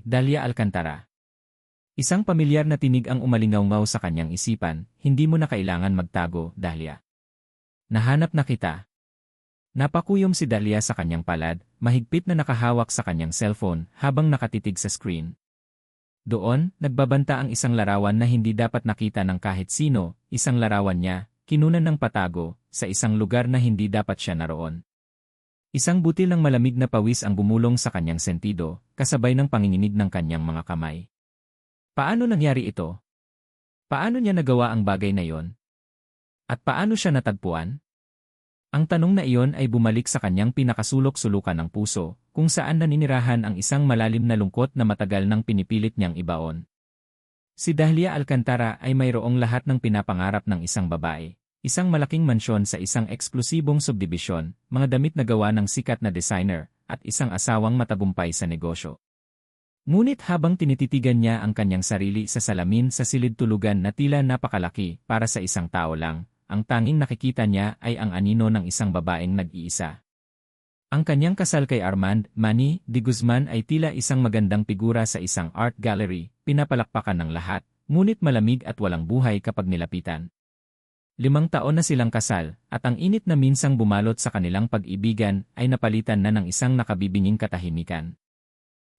Dahlia Alcantara. Isang pamilyar na tinig ang umalingaw-ngaw sa kanyang isipan, hindi mo na kailangan magtago, Dahlia. Nahanap na kita. Napakuyom si Dahlia sa kanyang palad, mahigpit na nakahawak sa kanyang cellphone habang nakatitig sa screen. Doon, nagbabanta ang isang larawan na hindi dapat nakita ng kahit sino, isang larawan niya, kinunan ng patago, sa isang lugar na hindi dapat siya naroon. Isang butil ng malamig na pawis ang bumulong sa kanyang sentido, kasabay ng panginginig ng kanyang mga kamay. Paano nangyari ito? Paano niya nagawa ang bagay na iyon? At paano siya natagpuan? Ang tanong na iyon ay bumalik sa kanyang pinakasulok-sulukan ng puso, kung saan naninirahan ang isang malalim na lungkot na matagal nang pinipilit niyang ibaon. Si Dahlia Alcantara ay mayroong lahat ng pinapangarap ng isang babae. Isang malaking mansyon sa isang eksklusibong subdibisyon, mga damit na gawa ng sikat na designer, at isang asawang matagumpay sa negosyo. Ngunit habang tinititigan niya ang kanyang sarili sa salamin sa silid tulugan na tila napakalaki para sa isang tao lang, ang tanging nakikita niya ay ang anino ng isang babaeng nag-iisa. Ang kanyang kasal kay Armand, Manny de Guzman ay tila isang magandang figura sa isang art gallery, pinapalakpakan ng lahat, ngunit malamig at walang buhay kapag nilapitan. 5 taon na silang kasal, at ang init na minsang bumalot sa kanilang pag-ibigan ay napalitan na ng isang nakabibinging katahimikan.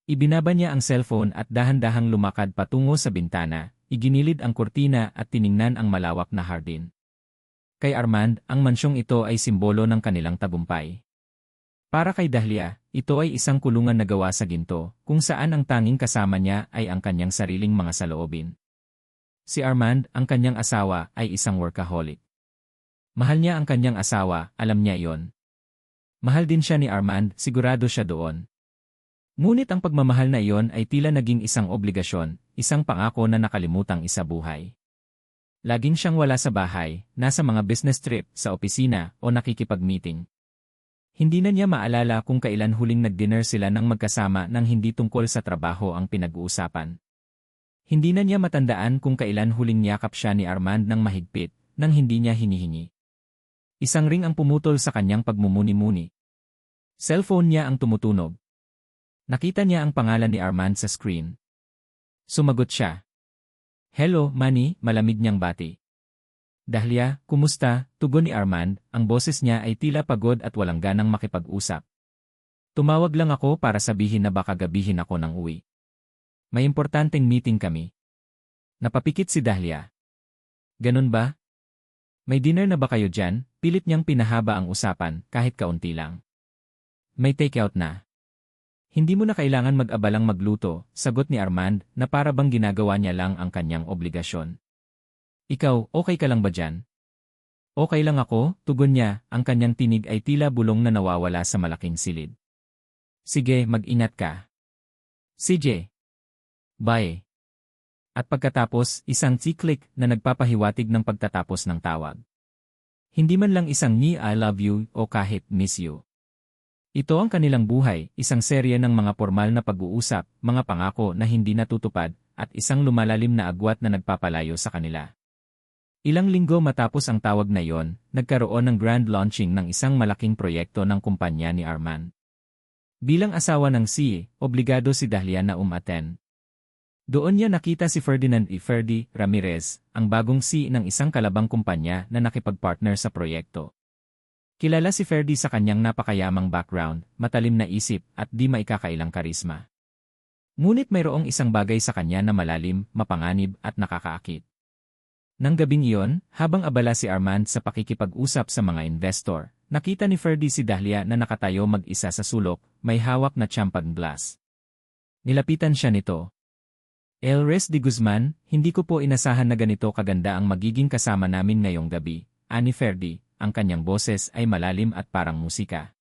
Ibinaba niya ang cellphone at dahan-dahang lumakad patungo sa bintana, iginilid ang kurtina at tiningnan ang malawak na hardin. Kay Armand, ang mansyong ito ay simbolo ng kanilang tagumpay. Para kay Dahlia, ito ay isang kulungan na gawa sa ginto, kung saan ang tanging kasama niya ay ang kanyang sariling mga saloobin. Si Armand, ang kanyang asawa, ay isang workaholic. Mahal niya ang kanyang asawa, alam niya iyon. Mahal din siya ni Armand, sigurado siya doon. Ngunit ang pagmamahal na iyon ay tila naging isang obligasyon, isang pangako na nakalimutang isabuhay. Laging siyang wala sa bahay, nasa mga business trip, sa opisina, o nakikipag-meeting. Hindi na niya maalala kung kailan huling nag-dinner sila ng magkasama nang hindi tungkol sa trabaho ang pinag-uusapan. Hindi na niya matandaan kung kailan huling niyakap siya ni Armand ng mahigpit, nang hindi niya hinihingi. Isang ring ang pumutol sa kanyang pagmumuni-muni. Cellphone niya ang tumutunog. Nakita niya ang pangalan ni Armand sa screen. Sumagot siya. Hello, Manny, malamig niyang bati. Dahlia, kumusta? Tugon ni Armand, ang boses niya ay tila pagod at walang ganang makipag-usap. Tumawag lang ako para sabihin na baka gabihin ako ng uwi. May importanteng meeting kami. Napapikit si Dahlia. Ganun ba? May dinner na ba kayo dyan? Pilit niyang pinahaba ang usapan, kahit kaunti lang. May takeout na. Hindi mo na kailangan mag-abalang magluto, sagot ni Armand, na para bang ginagawa niya lang ang kanyang obligasyon. Ikaw, okay ka lang ba dyan? Okay lang ako, tugon niya, ang kanyang tinig ay tila bulong na nawawala sa malaking silid. Sige, mag-ingat ka. CJ. Bye. At pagkatapos, isang click na nagpapahiwatig ng pagtatapos ng tawag. Hindi man lang isang ni I love you o kahit miss you. Ito ang kanilang buhay, isang serye ng mga formal na pag-uusap, mga pangako na hindi natutupad, at isang lumalalim na agwat na nagpapalayo sa kanila. Ilang linggo matapos ang tawag na iyon, nagkaroon ng grand launching ng isang malaking proyekto ng kumpanya ni Armand. Bilang asawa ng CEO, obligado si Dahlia na umattend. Doon niya nakita si Ferdinand Ferdy Ramirez, ang bagong CEO ng isang kalabang kumpanya na nakipag-partner sa proyekto. Kilala si Ferdy sa kanyang napakayamang background, matalim na isip, at di maikakailang karisma. Ngunit mayroong isang bagay sa kanya na malalim, mapanganib, at nakakaakit. Nang gabing iyon, habang abala si Armand sa pakikipag-usap sa mga investor, nakita ni Ferdy si Dahlia na nakatayo mag-isa sa sulok, may hawak na champagne glass. Nilapitan siya nito. Elres de Guzman, hindi ko po inasahan na ganito kaganda ang magiging kasama namin ngayong gabi, ani Ferdy, ang kanyang boses ay malalim at parang musika.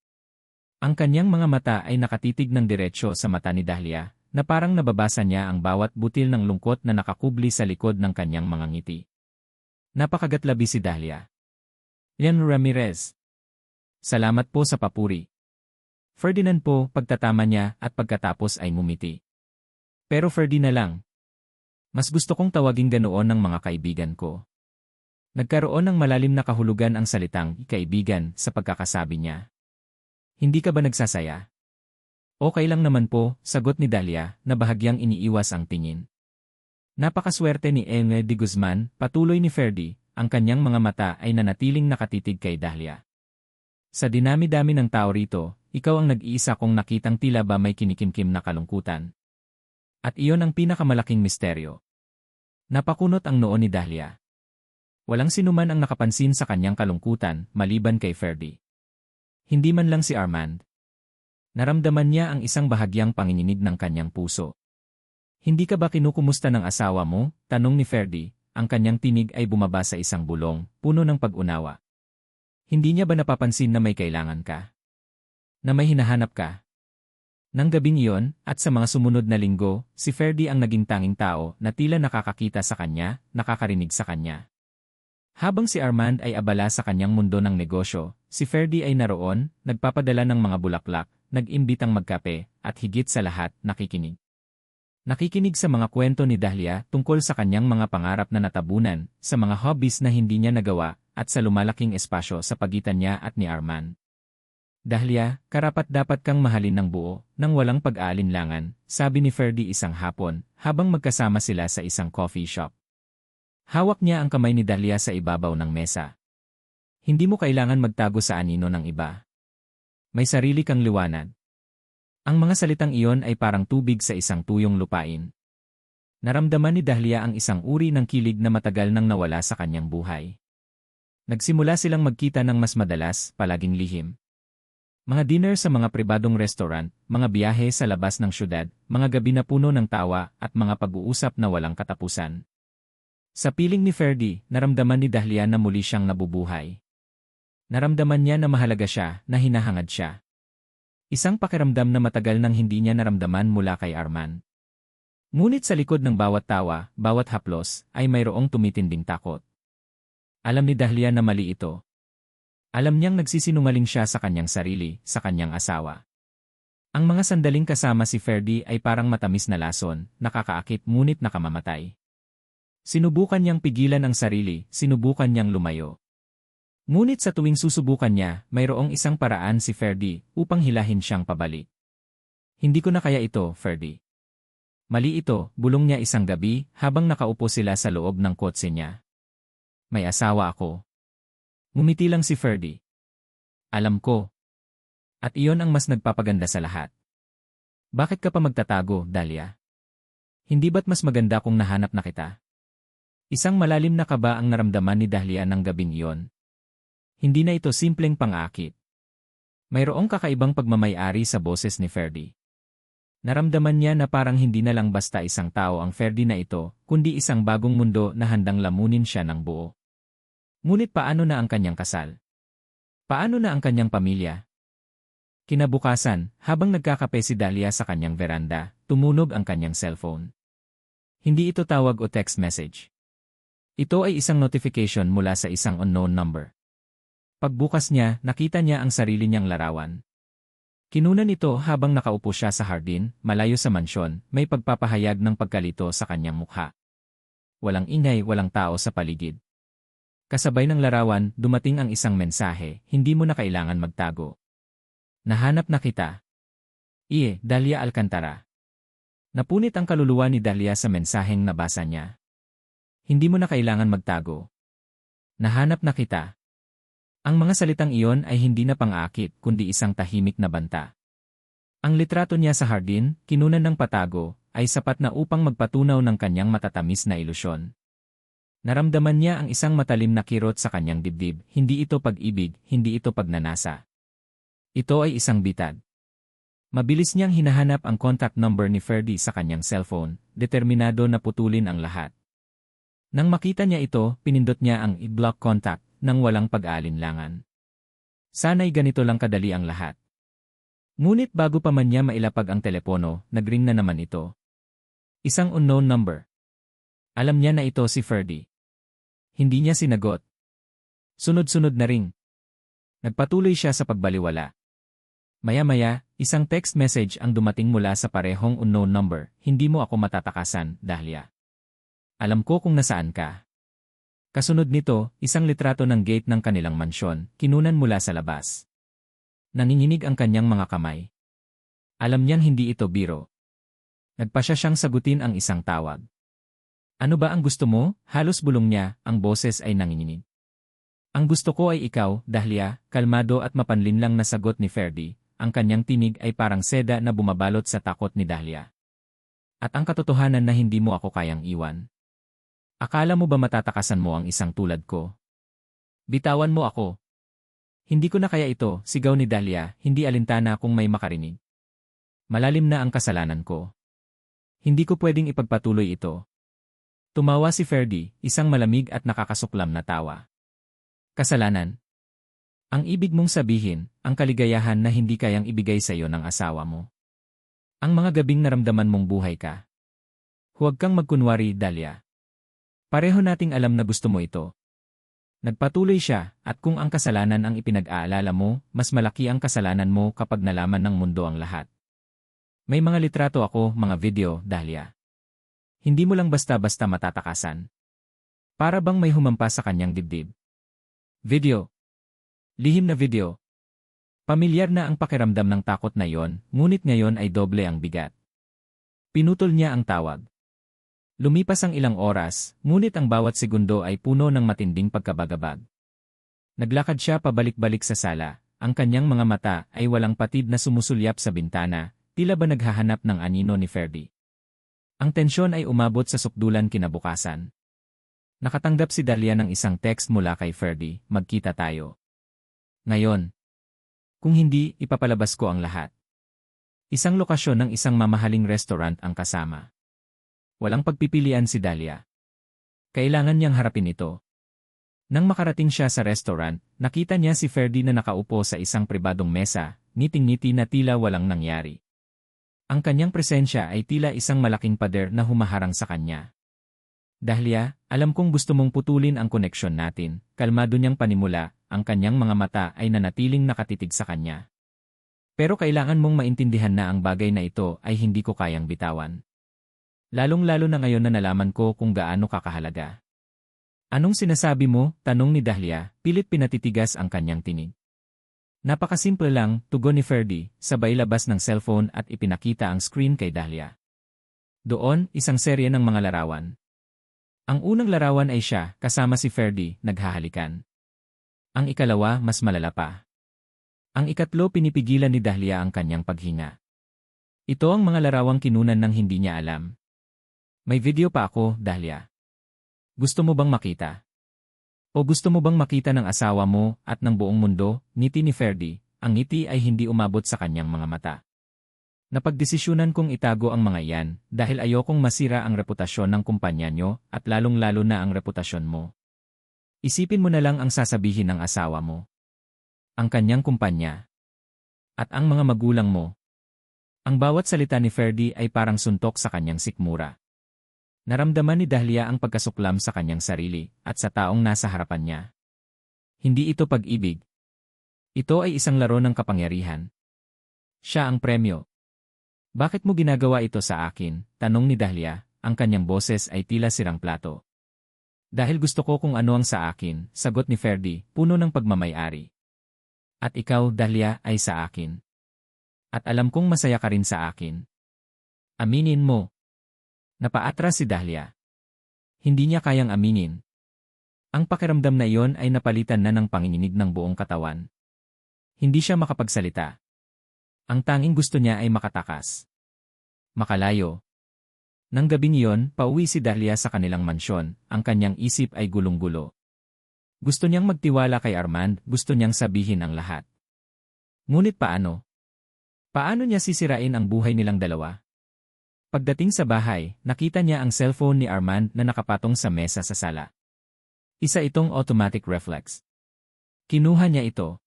Ang kanyang mga mata ay nakatitig ng diretsyo sa mata ni Dahlia, na parang nababasa niya ang bawat butil ng lungkot na nakakubli sa likod ng kanyang mga ngiti. Napakagatlabi si Dahlia. Yan Ramirez. Salamat po sa papuri. Ferdinand po, pagtatama niya at pagkatapos ay mumiti. Pero Ferdy na lang. Mas gusto kong tawaging ganoon ng mga kaibigan ko. Nagkaroon ng malalim na kahulugan ang salitang kaibigan sa pagkakasabi niya. Hindi ka ba nagsasaya? Okay lang naman po, sagot ni Dahlia na bahagyang iniiwas ang tingin. Napakaswerte ni Enge de Guzman, patuloy ni Ferdy, ang kanyang mga mata ay nanatiling nakatitig kay Dahlia. Sa dinami-dami ng tao rito, ikaw ang nag-iisa kong nakitang tila ba may kinikimkim na kalungkutan. At iyon ang pinakamalaking misteryo. Napakunot ang noo ni Dahlia. Walang sinuman ang nakapansin sa kanyang kalungkutan, maliban kay Ferdy. Hindi man lang si Armand. Naramdaman niya ang isang bahagyang panginginig ng kanyang puso. Hindi ka ba kinukumusta ng asawa mo? Tanong ni Ferdy, ang kanyang tinig ay bumaba sa isang bulong, puno ng pag-unawa. Hindi niya ba napapansin na may kailangan ka? Na may hinahanap ka? Nang gabing iyon, at sa mga sumunod na linggo, si Ferdy ang naging tanging tao na tila nakakakita sa kanya, nakakarinig sa kanya. Habang si Armand ay abala sa kanyang mundo ng negosyo, si Ferdy ay naroon, nagpapadala ng mga bulaklak, nag-imbitang magkape, at higit sa lahat, nakikinig. Nakikinig sa mga kwento ni Dahlia tungkol sa kanyang mga pangarap na natabunan, sa mga hobbies na hindi niya nagawa, at sa lumalaking espasyo sa pagitan niya at ni Armand. Dahlia, karapat-dapat kang mahalin ng buo, nang walang pag-aalinlangan, sabi ni Ferdy isang hapon, habang magkasama sila sa isang coffee shop. Hawak niya ang kamay ni Dahlia sa ibabaw ng mesa. Hindi mo kailangan magtago sa anino ng iba. May sarili kang liwanag. Ang mga salitang iyon ay parang tubig sa isang tuyong lupain. Naramdaman ni Dahlia ang isang uri ng kilig na matagal nang nawala sa kanyang buhay. Nagsimula silang magkita ng mas madalas, palaging lihim. Mga dinner sa mga pribadong restaurant, mga biyahe sa labas ng syudad, mga gabi na puno ng tawa at mga pag-uusap na walang katapusan. Sa piling ni Ferdy, naramdaman ni Dahlia na muli siyang nabubuhay. Naramdaman niya na mahalaga siya, na hinahangad siya. Isang pakiramdam na matagal nang hindi niya naramdaman mula kay Armand. Ngunit sa likod ng bawat tawa, bawat haplos, ay mayroong tumitinding takot. Alam ni Dahlia na mali ito. Alam niyang nagsisinungaling siya sa kanyang sarili, sa kanyang asawa. Ang mga sandaling kasama si Ferdy ay parang matamis na lason, nakakaakit ngunit nakamamatay. Sinubukan niyang pigilan ang sarili, sinubukan niyang lumayo. Ngunit sa tuwing susubukan niya, mayroong isang paraan si Ferdy upang hilahin siyang pabalik. Hindi ko na kaya ito, Ferdy. Mali ito, bulong niya isang gabi habang nakaupo sila sa loob ng kotse niya. May asawa ako. Ngumiti lang si Ferdy. Alam ko. At iyon ang mas nagpapaganda sa lahat. Bakit ka pa magtatago, Dahlia? Hindi ba't mas maganda kung nahanap na kita? Isang malalim na kaba ang naramdaman ni Dahlia ng gabing iyon. Hindi na ito simpleng pang-aakit. Mayroong kakaibang pagmamay-ari sa boses ni Ferdy. Naramdaman niya na parang hindi na lang basta isang tao ang Ferdy na ito, kundi isang bagong mundo na handang lamunin siya ng buo. Ngunit paano na ang kanyang kasal? Paano na ang kanyang pamilya? Kinabukasan, habang nagkakape si Dahlia sa kanyang veranda, tumunog ang kanyang cellphone. Hindi ito tawag o text message. Ito ay isang notification mula sa isang unknown number. Pagbukas niya, nakita niya ang sarili niyang larawan. Kinunan ito habang nakaupo siya sa hardin, malayo sa mansyon, may pagpapahayag ng pagkalito sa kanyang mukha. Walang ingay, walang tao sa paligid. Kasabay ng larawan, dumating ang isang mensahe, hindi mo na kailangan magtago. Nahanap na kita. Dahlia Alcantara. Napunit ang kaluluwa ni Dahlia sa mensaheng nabasa niya. Hindi mo na kailangan magtago. Nahanap na kita. Ang mga salitang iyon ay hindi na pang-aakit kundi isang tahimik na banta. Ang litrato niya sa hardin, kinunan ng patago, ay sapat na upang magpatunaw ng kanyang matatamis na ilusyon. Naramdaman niya ang isang matalim na kirot sa kanyang dibdib, hindi ito pag-ibig, hindi ito pagnanasa. Ito ay isang bitad. Mabilis niyang hinahanap ang contact number ni Ferdy sa kanyang cellphone, determinado na putulin ang lahat. Nang makita niya ito, pinindot niya ang i-block contact, nang walang pag-aalinlangan. Sana'y ganito lang kadali ang lahat. Ngunit bago pa man niya mailapag ang telepono, nagring na naman ito. Isang unknown number. Alam niya na ito si Ferdy. Hindi niya sinagot. Sunod-sunod na ring. Nagpatuloy siya sa pagbaliwala. Maya-maya, isang text message ang dumating mula sa parehong unknown number. Hindi mo ako matatakasan, Dahlia. Alam ko kung nasaan ka. Kasunod nito, isang litrato ng gate ng kanilang mansyon, kinunan mula sa labas. Nanginginig ang kanyang mga kamay. Alam niyang hindi ito biro. Nagpasya siyang sagutin ang isang tawag. Ano ba ang gusto mo? Halos bulong niya, ang boses ay nanginginig. Ang gusto ko ay ikaw, Dahlia, kalmado at mapanlinlang na sagot ni Ferdy. Ang kanyang tinig ay parang seda na bumabalot sa takot ni Dahlia. At ang katotohanan na hindi mo ako kayang iwan. Akala mo ba matatakasan mo ang isang tulad ko? Bitawan mo ako. Hindi ko na kaya ito, sigaw ni Dahlia, hindi alintana kung may makarinig. Malalim na ang kasalanan ko. Hindi ko pwedeng ipagpatuloy ito. Tumawa si Ferdy, isang malamig at nakakasuklam na tawa. Kasalanan. Ang ibig mong sabihin, ang kaligayahan na hindi kayang ibigay sa iyo ng asawa mo. Ang mga gabing naramdaman mong buhay ka. Huwag kang magkunwari, Dahlia. Pareho nating alam na gusto mo ito. Nagpatuloy siya, at kung ang kasalanan ang ipinag-aalala mo, mas malaki ang kasalanan mo kapag nalaman ng mundo ang lahat. May mga litrato ako, mga video, Dahlia. Hindi mo lang basta-basta matatakasan. Para bang may humampa sa kanyang dibdib. Video. Lihim na video. Pamilyar na ang pakiramdam ng takot na yon, ngunit ngayon ay doble ang bigat. Pinutol niya ang tawag. Lumipas ang ilang oras, ngunit ang bawat segundo ay puno ng matinding pagkabagabag. Naglakad siya pabalik-balik sa sala, ang kanyang mga mata ay walang patid na sumusulyap sa bintana, tila ba naghahanap ng anino ni Ferdy. Ang tensyon ay umabot sa sukdulan kinabukasan. Nakatanggap si Dahlia ng isang text mula kay Ferdy, magkita tayo. Ngayon. Kung hindi, ipapalabas ko ang lahat. Isang lokasyon ng isang mamahaling restaurant ang kasama. Walang pagpipilian si Dahlia. Kailangan niyang harapin ito. Nang makarating siya sa restaurant, nakita niya si Ferdy na nakaupo sa isang pribadong mesa, ngiting-ngiti na tila walang nangyari. Ang kanyang presensya ay tila isang malaking pader na humaharang sa kanya. Dahlia, alam kong gusto mong putulin ang koneksyon natin, kalmado niyang panimula, ang kanyang mga mata ay nanatiling nakatitig sa kanya. Pero kailangan mong maintindihan na ang bagay na ito ay hindi ko kayang bitawan. Lalong-lalo na ngayon na nalaman ko kung gaano kakahalaga. Anong sinasabi mo? Tanong ni Dahlia, pilit pinatitigas ang kanyang tinig. Napakasimple lang, tugon ni Ferdy, sabay labas ng cellphone at ipinakita ang screen kay Dahlia. Doon, isang serye ng mga larawan. Ang unang larawan ay siya, kasama si Ferdy, naghahalikan. Ang ikalawa, mas malala pa. Ang ikatlo, pinipigilan ni Dahlia ang kanyang paghinga. Ito ang mga larawang kinunan ng hindi niya alam. May video pa ako, Dahlia. Gusto mo bang makita? O gusto mo bang makita ng asawa mo at ng buong mundo? Ngiti ni Ferdy, ang ngiti ay hindi umabot sa kanyang mga mata. Napagdesisyonan kong itago ang mga iyan dahil ayokong masira ang reputasyon ng kumpanya nyo at lalong-lalo na ang reputasyon mo. Isipin mo na lang ang sasabihin ng asawa mo. Ang kanyang kumpanya. At ang mga magulang mo. Ang bawat salita ni Ferdy ay parang suntok sa kanyang sikmura. Naramdaman ni Dahlia ang pagkasuklam sa kanyang sarili at sa taong nasa harapan niya. Hindi ito pag-ibig. Ito ay isang laro ng kapangyarihan. Siya ang premyo. Bakit mo ginagawa ito sa akin? Tanong ni Dahlia, ang kanyang boses ay tila sirang plato. Dahil gusto ko kung ano ang sa akin, sagot ni Ferdy, puno ng pagmamay-ari. At ikaw, Dahlia, ay sa akin. At alam kong masaya ka rin sa akin. Aminin mo. Napaatras si Dahlia. Hindi niya kayang aminin. Ang pakiramdam na iyon ay napalitan na ng panginginig ng buong katawan. Hindi siya makapagsalita. Ang tanging gusto niya ay makatakas. Makalayo. Nang gabing iyon, pauwi si Dahlia sa kanilang mansyon, ang kanyang isip ay gulong-gulo. Gusto niyang magtiwala kay Armand, gusto niyang sabihin ang lahat. Ngunit paano? Paano niya sisirain ang buhay nilang dalawa? Pagdating sa bahay, nakita niya ang cellphone ni Armand na nakapatong sa mesa sa sala. Isa itong automatic reflex. Kinuha niya ito.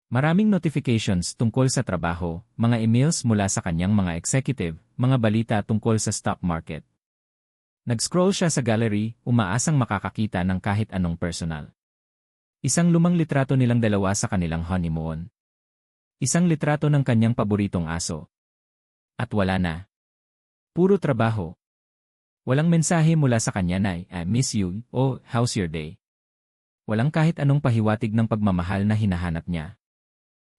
Maraming notifications tungkol sa trabaho, mga emails mula sa kanyang mga executive, mga balita tungkol sa stock market. Nag-scroll siya sa gallery, umaasang makakakita ng kahit anong personal. Isang lumang litrato nilang dalawa sa kanilang honeymoon. Isang litrato ng kanyang paboritong aso. At wala na. Puro trabaho. Walang mensahe mula sa kanya na I miss you o how's your day. Walang kahit anong pahiwatig ng pagmamahal na hinahanap niya.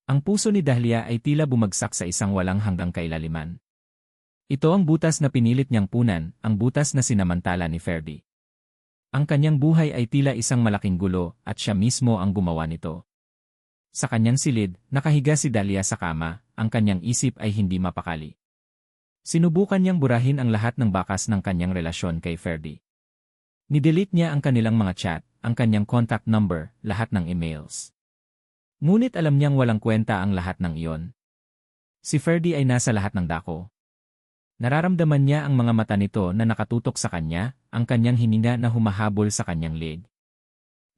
Ang puso ni Dahlia ay tila bumagsak sa isang walang hanggang kailaliman. Ito ang butas na pinilit niyang punan, ang butas na sinamantala ni Ferdy. Ang kanyang buhay ay tila isang malaking gulo at siya mismo ang gumawa nito. Sa kanyang silid, nakahiga si Dahlia sa kama, ang kanyang isip ay hindi mapakali. Sinubukan niyang burahin ang lahat ng bakas ng kanyang relasyon kay Ferdy. Nidelete niya ang kanilang mga chat, ang kanyang contact number, lahat ng emails. Ngunit alam niyang walang kwenta ang lahat ng iyon. Si Ferdy ay nasa lahat ng dako. Nararamdaman niya ang mga mata nito na nakatutok sa kanya, ang kanyang hininga na humahabol sa kanyang leg.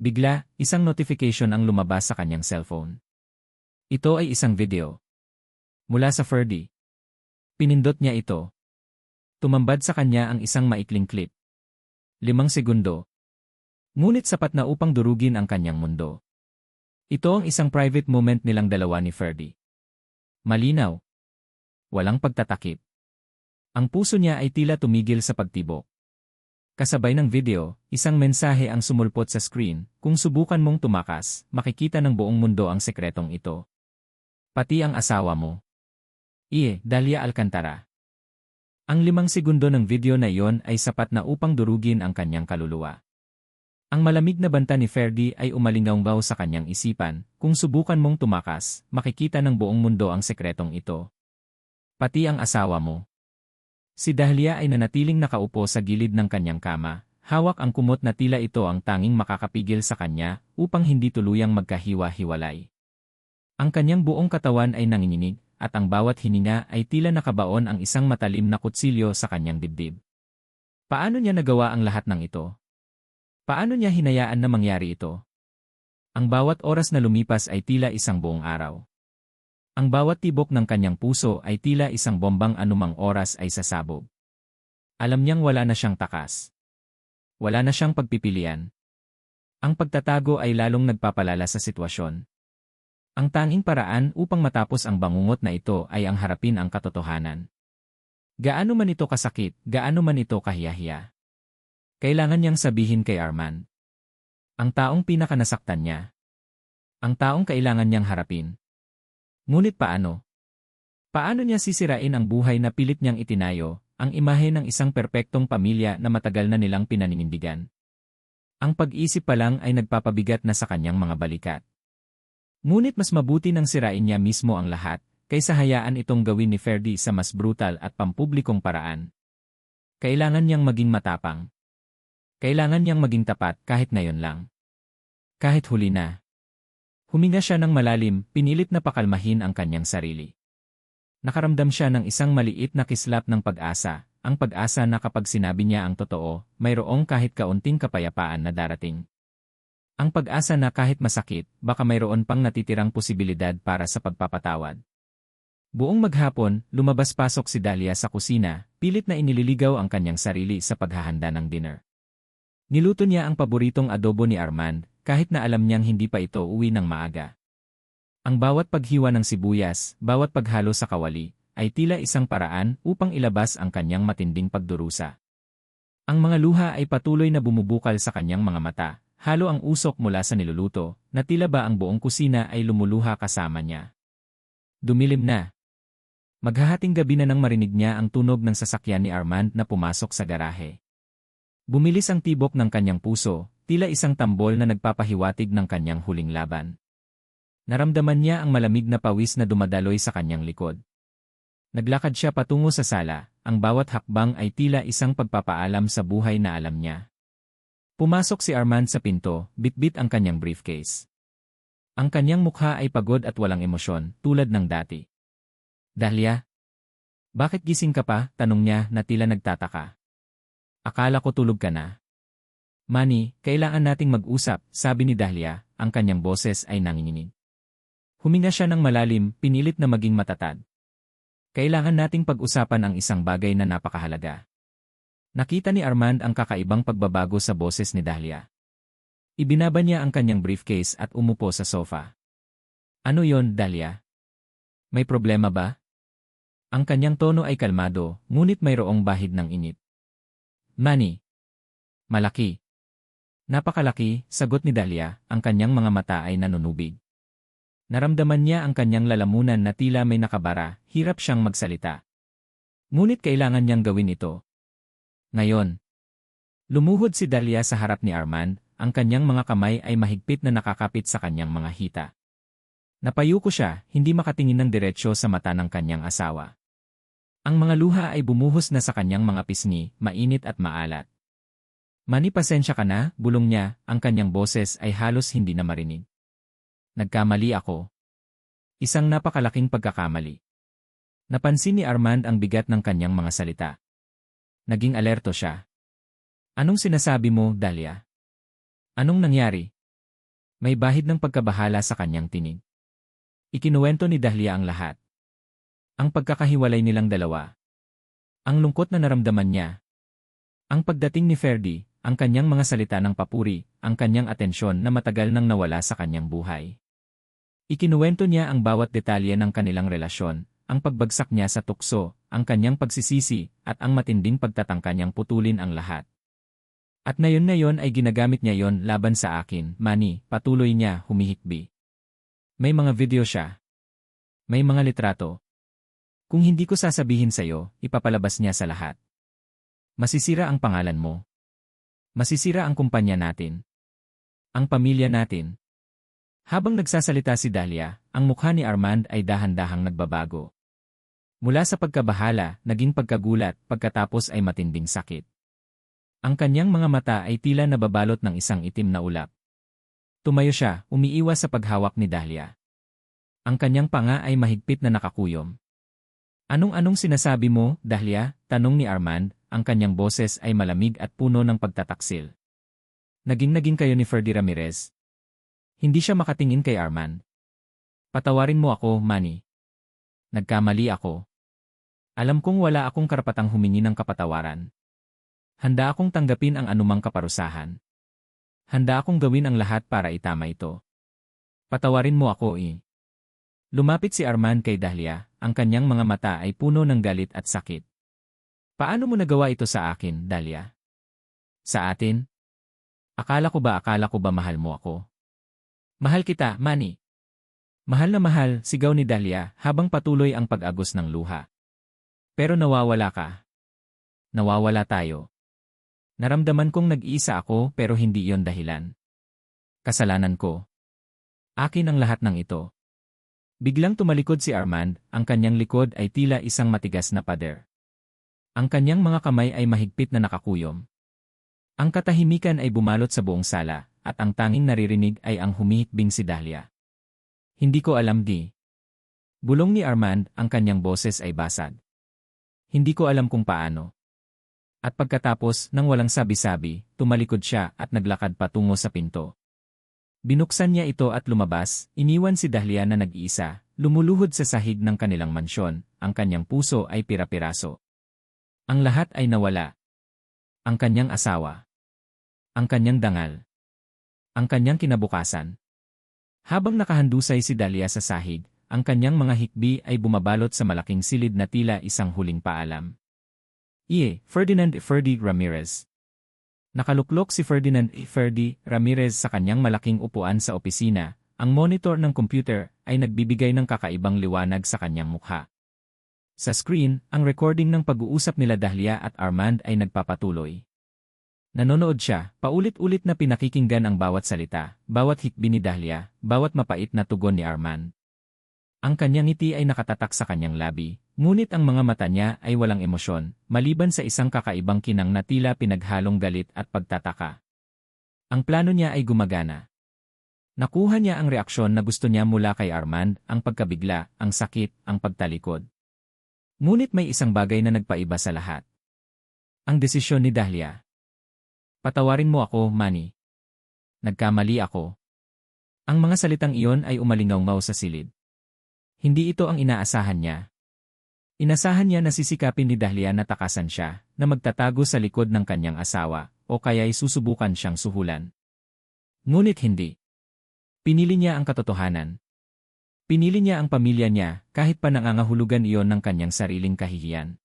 Bigla, isang notification ang lumabas sa kanyang cellphone. Ito ay isang video. Mula sa Ferdy. Pinindot niya ito. Tumambad sa kanya ang isang maikling clip. 5 segundo. Ngunit sapat na upang durugin ang kanyang mundo. Ito ang isang private moment nilang dalawa ni Ferdy. Malinaw. Walang pagtatakip. Ang puso niya ay tila tumigil sa pagtibok. Kasabay ng video, isang mensahe ang sumulpot sa screen, kung subukan mong tumakas, makikita ng buong mundo ang sekretong ito. Pati ang asawa mo. Dahlia Alcantara. Ang 5 segundo ng video na iyon ay sapat na upang durugin ang kanyang kaluluwa. Ang malamig na banta ni Ferdy ay umalingaw sa kanyang isipan, kung subukan mong tumakas, makikita ng buong mundo ang sekretong ito. Pati ang asawa mo. Si Dahlia ay nanatiling nakaupo sa gilid ng kanyang kama, hawak ang kumot na tila ito ang tanging makakapigil sa kanya upang hindi tuluyang magkahiwa-hiwalay. Ang kanyang buong katawan ay nanginginig, at ang bawat hininga ay tila nakabaon ang isang matalim na kutsilyo sa kanyang dibdib. Paano niya nagawa ang lahat ng ito? Paano niya hinayaan na mangyari ito? Ang bawat oras na lumipas ay tila isang buong araw. Ang bawat tibok ng kanyang puso ay tila isang bombang anumang oras ay sasabog. Alam niyang wala na siyang takas. Wala na siyang pagpipilian. Ang pagtatago ay lalong nagpapalala sa sitwasyon. Ang tanging paraan upang matapos ang bangungot na ito ay ang harapin ang katotohanan. Gaano man ito kasakit, gaano man ito kahiyahiya. Kailangan niyang sabihin kay Armand. Ang taong pinakanasaktan niya. Ang taong kailangan niyang harapin. Ngunit paano? Paano niya sisirain ang buhay na pilit niyang itinayo, ang imahe ng isang perpektong pamilya na matagal na nilang pinaninindigan? Ang pag-isip pa lang ay nagpapabigat na sa kanyang mga balikat. Ngunit mas mabuti nang sirain niya mismo ang lahat, kaysa hayaan itong gawin ni Ferdy sa mas brutal at pampublikong paraan. Kailangan niyang maging matapang. Kailangan niyang maging tapat kahit ngayon lang. Kahit huli na. Huminga siya ng malalim, pinilit na pakalmahin ang kanyang sarili. Nakaramdam siya ng isang maliit na kislap ng pag-asa, ang pag-asa na kapag sinabi niya ang totoo, mayroong kahit kaunting kapayapaan na darating. Ang pag-asa na kahit masakit, baka mayroon pang natitirang posibilidad para sa pagpapatawad. Buong maghapon, lumabas-pasok si Dahlia sa kusina, pilit na inililigaw ang kanyang sarili sa paghahanda ng dinner. Niluto niya ang paboritong adobo ni Armand, kahit na alam niyang hindi pa ito uwi ng maaga. Ang bawat paghiwa ng sibuyas, bawat paghalo sa kawali, ay tila isang paraan upang ilabas ang kanyang matinding pagdurusa. Ang mga luha ay patuloy na bumubukal sa kanyang mga mata, halo ang usok mula sa niluluto, na tila ba ang buong kusina ay lumuluha kasama niya. Dumilim na. Maghahating gabi na nang marinig niya ang tunog ng sasakyan ni Armand na pumasok sa garahe. Bumilis ang tibok ng kanyang puso, tila isang tambol na nagpapahiwatig ng kanyang huling laban. Naramdaman niya ang malamig na pawis na dumadaloy sa kanyang likod. Naglakad siya patungo sa sala, ang bawat hakbang ay tila isang pagpapaalam sa buhay na alam niya. Pumasok si Armand sa pinto, bitbit ang kanyang briefcase. Ang kanyang mukha ay pagod at walang emosyon, tulad ng dati. Dahlia? Bakit gising ka pa? Tanong niya na tila nagtataka. Akala ko tulog ka na. Manny, kailangan nating mag-usap, sabi ni Dahlia, ang kanyang boses ay nanginginig. Huminga siya ng malalim, pinilit na maging matatag. Kailangan nating pag-usapan ang isang bagay na napakahalaga. Nakita ni Armand ang kakaibang pagbabago sa boses ni Dahlia. Ibinaba niya ang kanyang briefcase at umupo sa sofa. Ano yon, Dahlia? May problema ba? Ang kanyang tono ay kalmado, ngunit mayroong bahid ng init. Manny. Malaki. Napakalaki, sagot ni Dahlia, ang kanyang mga mata ay nanunubig. Naramdaman niya ang kanyang lalamunan na tila may nakabara, hirap siyang magsalita. Ngunit kailangan niyang gawin ito. Ngayon. Lumuhod si Dahlia sa harap ni Armand, ang kanyang mga kamay ay mahigpit na nakakapit sa kanyang mga hita. Napayuko siya, hindi makatingin ng diretsyo sa mata ng kanyang asawa. Ang mga luha ay bumuhos na sa kanyang mga pisngi, mainit at maalat. Mani, pasensya ka na, bulong niya, ang kanyang boses ay halos hindi na marinig. Nagkamali ako. Isang napakalaking pagkakamali. Napansin ni Armand ang bigat ng kanyang mga salita. Naging alerto siya. Anong sinasabi mo, Dahlia? Anong nangyari? May bahid ng pagkabahala sa kanyang tinig. Ikinuwento ni Dahlia ang lahat. Ang pagkakahiwalay nilang dalawa. Ang lungkot na naramdaman niya. Ang pagdating ni Ferdy, ang kanyang mga salita ng papuri, ang kanyang atensyon na matagal nang nawala sa kanyang buhay. Ikinuwento niya ang bawat detalye ng kanilang relasyon, ang pagbagsak niya sa tukso, ang kanyang pagsisisi, at ang matinding pagtatangka niyang putulin ang lahat. At na yon ay ginagamit niya yon laban sa akin, Manny, patuloy niya, humihikbi. May mga video siya. May mga litrato. Kung hindi ko sasabihin sa'yo, ipapalabas niya sa lahat. Masisira ang pangalan mo. Masisira ang kumpanya natin. Ang pamilya natin. Habang nagsasalita si Dahlia, ang mukha ni Armand ay dahan-dahang nagbabago. Mula sa pagkabahala, naging pagkagulat, pagkatapos ay matinding sakit. Ang kanyang mga mata ay tila nababalot ng isang itim na ulap. Tumayo siya, umiiwas sa paghawak ni Dahlia. Ang kanyang panga ay mahigpit na nakakuyom. Anong sinasabi mo, Dahlia? Tanong ni Armand, ang kanyang boses ay malamig at puno ng pagtataksil. Naging kayo ni Ferdy Ramirez. Hindi siya makatingin kay Armand. Patawarin mo ako, Manny. Nagkamali ako. Alam kong wala akong karapatang humingi ng kapatawaran. Handa akong tanggapin ang anumang kaparusahan. Handa akong gawin ang lahat para itama ito. Patawarin mo ako, Lumapit si Armand kay Dahlia, ang kanyang mga mata ay puno ng galit at sakit. Paano mo nagawa ito sa akin, Dahlia? Sa atin? Akala ko ba mahal mo ako? Mahal kita, Manny. Mahal na mahal, sigaw ni Dahlia habang patuloy ang pag-agos ng luha. Pero nawawala ka. Nawawala tayo. Naramdaman kong nag-iisa ako pero hindi iyon dahilan. Kasalanan ko. Akin ang lahat ng ito. Biglang tumalikod si Armand, ang kanyang likod ay tila isang matigas na pader. Ang kanyang mga kamay ay mahigpit na nakakuyom. Ang katahimikan ay bumalot sa buong sala, at ang tanging naririnig ay ang humihikbing si Dahlia. Hindi ko alam, Bulong ni Armand, ang kanyang boses ay basag. Hindi ko alam kung paano. At pagkatapos, nang walang sabi-sabi, tumalikod siya at naglakad patungo sa pinto. Binuksan niya ito at lumabas, iniwan si Dahlia na nag-iisa, lumuluhod sa sahig ng kanilang mansyon, ang kanyang puso ay pira-piraso. Ang lahat ay nawala. Ang kanyang asawa. Ang kanyang dangal. Ang kanyang kinabukasan. Habang nakahandusay si Dahlia sa sahig, ang kanyang mga hikbi ay bumabalot sa malaking silid na tila isang huling paalam. Ferdinand Ferdy Ramirez. Nakaluklok si Ferdinand Ferdy Ramirez sa kanyang malaking upuan sa opisina, ang monitor ng computer ay nagbibigay ng kakaibang liwanag sa kanyang mukha. Sa screen, ang recording ng pag-uusap nila Dahlia at Armand ay nagpapatuloy. Nanonood siya, paulit-ulit na pinakikinggan ang bawat salita, bawat hikbi ni Dahlia, bawat mapait na tugon ni Armand. Ang kanyang ngiti ay nakatatak sa kanyang labi, ngunit ang mga mata niya ay walang emosyon, maliban sa isang kakaibang kinang na tila pinaghalong galit at pagtataka. Ang plano niya ay gumagana. Nakuha niya ang reaksyon na gusto niya mula kay Armand, ang pagkabigla, ang sakit, ang pagtalikod. Ngunit may isang bagay na nagpaiba sa lahat. Ang desisyon ni Dahlia. Patawarin mo ako, Manny. Nagkamali ako. Ang mga salitang iyon ay umalingaw-ngaw sa silid. Hindi ito ang inaasahan niya. Inasahan niya na sisikapin ni Dahlia na takasan siya, na magtatago sa likod ng kanyang asawa, o kaya'y susubukan siyang suhulan. Ngunit hindi. Pinili niya ang katotohanan. Pinili niya ang pamilya niya, kahit pa nangangahulugan iyon ng kanyang sariling kahihiyan.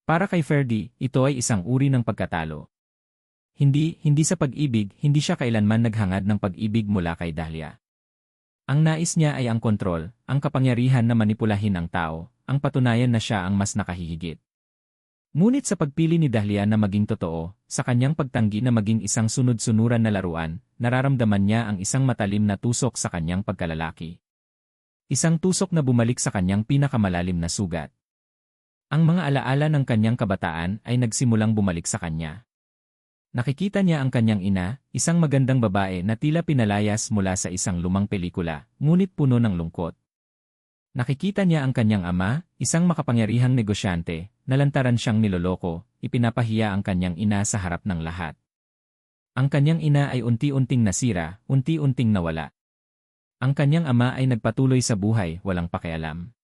Para kay Ferdy, ito ay isang uri ng pagkatalo. Hindi sa pag-ibig, hindi siya kailanman naghangad ng pag-ibig mula kay Dahlia. Ang nais niya ay ang kontrol, ang kapangyarihan na manipulahin ang tao, ang patunayan na siya ang mas nakahihigit. Ngunit sa pagpili ni Dahlia na maging totoo, sa kanyang pagtanggi na maging isang sunod-sunuran na laruan, nararamdaman niya ang isang matalim na tusok sa kanyang pagkalalaki. Isang tusok na bumalik sa kanyang pinakamalalim na sugat. Ang mga alaala ng kanyang kabataan ay nagsimulang bumalik sa kanya. Nakikita niya ang kanyang ina, isang magandang babae na tila pinalayas mula sa isang lumang pelikula, ngunit puno ng lungkot. Nakikita niya ang kanyang ama, isang makapangyarihang negosyante, nalantaran siyang niloloko, ipinapahiya ang kanyang ina sa harap ng lahat. Ang kanyang ina ay unti-unting nasira, unti-unting nawala. Ang kanyang ama ay nagpatuloy sa buhay, walang pakialam.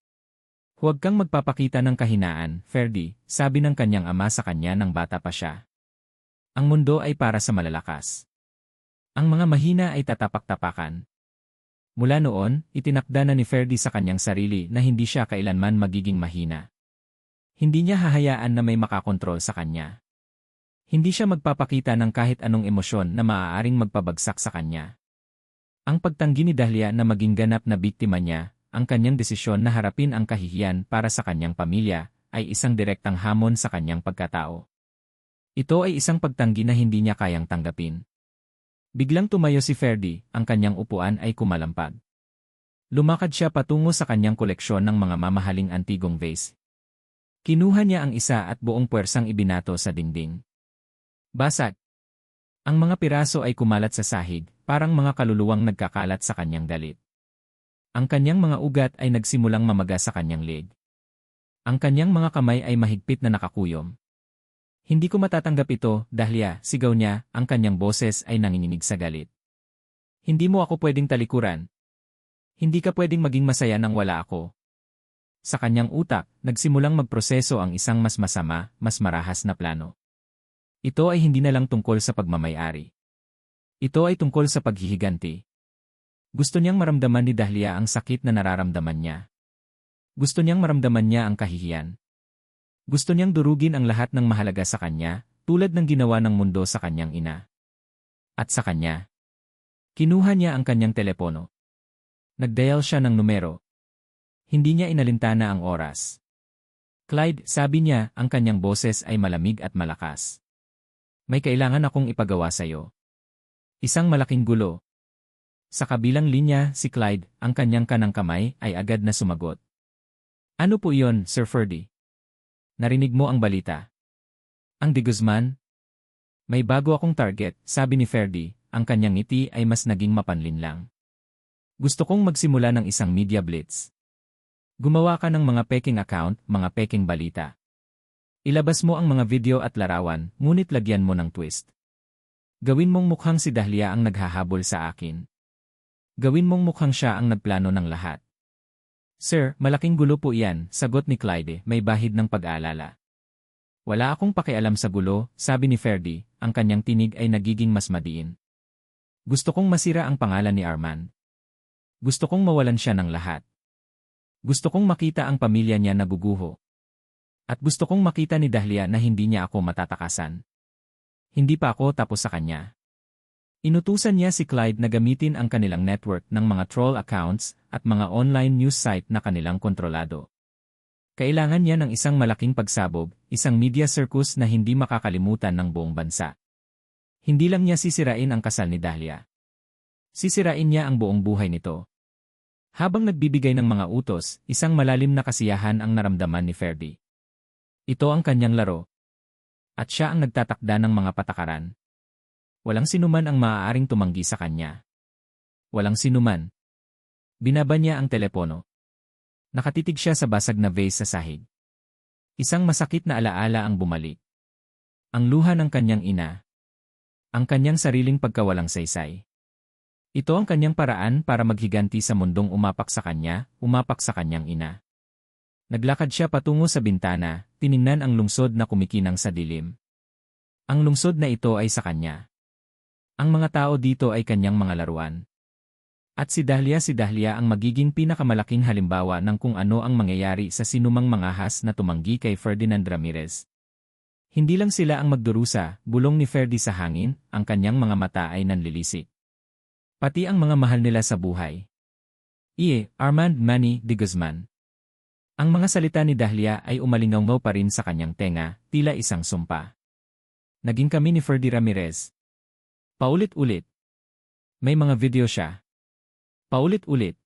Huwag kang magpapakita ng kahinaan, Ferdy, sabi ng kanyang ama sa kanya nang bata pa siya. Ang mundo ay para sa malalakas. Ang mga mahina ay tatapak-tapakan. Mula noon, itinakda na ni Ferdy sa kanyang sarili na hindi siya kailanman magiging mahina. Hindi niya hahayaan na may makakontrol sa kanya. Hindi siya magpapakita ng kahit anong emosyon na maaaring magpabagsak sa kanya. Ang pagtanggi ni Dahlia na maging ganap na biktima niya, ang kanyang desisyon na harapin ang kahihiyan para sa kanyang pamilya, ay isang direktang hamon sa kanyang pagkatao. Ito ay isang pagtanggi na hindi niya kayang tanggapin. Biglang tumayo si Ferdy, ang kanyang upuan ay kumalampag. Lumakad siya patungo sa kanyang koleksyon ng mga mamahaling antigong vase. Kinuha niya ang isa at buong puwersang ibinato sa dingding. Basag. Ang mga piraso ay kumalat sa sahig, parang mga kaluluwang nagkakalat sa kanyang dalit. Ang kanyang mga ugat ay nagsimulang mamaga sa kanyang leg. Ang kanyang mga kamay ay mahigpit na nakakuyom. Hindi ko matatanggap ito, Dahlia, sigaw niya, ang kanyang boses ay nanginginig sa galit. Hindi mo ako pwedeng talikuran. Hindi ka pwedeng maging masaya nang wala ako. Sa kanyang utak, nagsimulang magproseso ang isang mas masama, mas marahas na plano. Ito ay hindi na lang tungkol sa pagmamayari. Ito ay tungkol sa paghihiganti. Gusto niyang maramdaman ni Dahlia ang sakit na nararamdaman niya. Gusto niyang maramdaman niya ang kahihiyan. Gusto niyang durugin ang lahat ng mahalaga sa kanya, tulad ng ginawa ng mundo sa kanyang ina. At sa kanya. Kinuha niya ang kanyang telepono. Nagdial siya ng numero. Hindi niya inalintana ang oras. Clyde, sabi niya, ang kanyang boses ay malamig at malakas. May kailangan akong ipagawa sa'yo. Isang malaking gulo. Sa kabilang linya, si Clyde, ang kanyang kanang kamay, ay agad na sumagot. Ano po iyon, Sir Ferdy? Narinig mo ang balita. Ang de Guzman? May bago akong target, sabi ni Ferdy, ang kanyang ngiti ay mas naging mapanlinlang. Gusto kong magsimula ng isang media blitz. Gumawa ka ng mga peking account, mga peking balita. Ilabas mo ang mga video at larawan, ngunit lagyan mo ng twist. Gawin mong mukhang si Dahlia ang naghahabol sa akin. Gawin mong mukhang siya ang nagplano ng lahat. Sir, malaking gulo po iyan, sagot ni Clyde, may bahid ng pag-aalala. Wala akong pakialam sa gulo, sabi ni Ferdy, ang kanyang tinig ay nagiging mas madiin. Gusto kong masira ang pangalan ni Arman. Gusto kong mawalan siya ng lahat. Gusto kong makita ang pamilya niya naguguho. At gusto kong makita ni Dahlia na hindi niya ako matatakasan. Hindi pa ako tapos sa kanya. Inutusan niya si Clyde na gamitin ang kanilang network ng mga troll accounts at mga online news site na kanilang kontrolado. Kailangan niya ng isang malaking pagsabog, isang media circus na hindi makakalimutan ng buong bansa. Hindi lang niya sisirain ang kasal ni Dahlia. Sisirain niya ang buong buhay nito. Habang nagbibigay ng mga utos, isang malalim na kasiyahan ang naramdaman ni Ferdy. Ito ang kanyang laro. At siya ang nagtatakda ng mga patakaran. Walang sinuman ang maaaring tumanggi sa kanya. Walang sinuman. Binaba niya ang telepono. Nakatitig siya sa basag na vase sa sahig. Isang masakit na alaala ang bumalik. Ang luha ng kanyang ina. Ang kanyang sariling pagkawalang saysay. Ito ang kanyang paraan para maghiganti sa mundong umapak sa kanya, umapak sa kanyang ina. Naglakad siya patungo sa bintana, tiningnan ang lungsod na kumikinang sa dilim. Ang lungsod na ito ay sa kanya. Ang mga tao dito ay kanyang mga laruan. At si Dahlia ang magiging pinakamalaking halimbawa ng kung ano ang mangyayari sa sinumang mangahas na tumanggi kay Ferdinand Ramirez. Hindi lang sila ang magdurusa, bulong ni Ferdy sa hangin, ang kanyang mga mata ay nanlilisik. Pati ang mga mahal nila sa buhay. Armand Manny de Guzman. Ang mga salita ni Dahlia ay umalingaw pa rin sa kanyang tenga, tila isang sumpa. Naging kami ni Ferdy Ramirez. Paulit-ulit. May mga video siya. Paulit-ulit.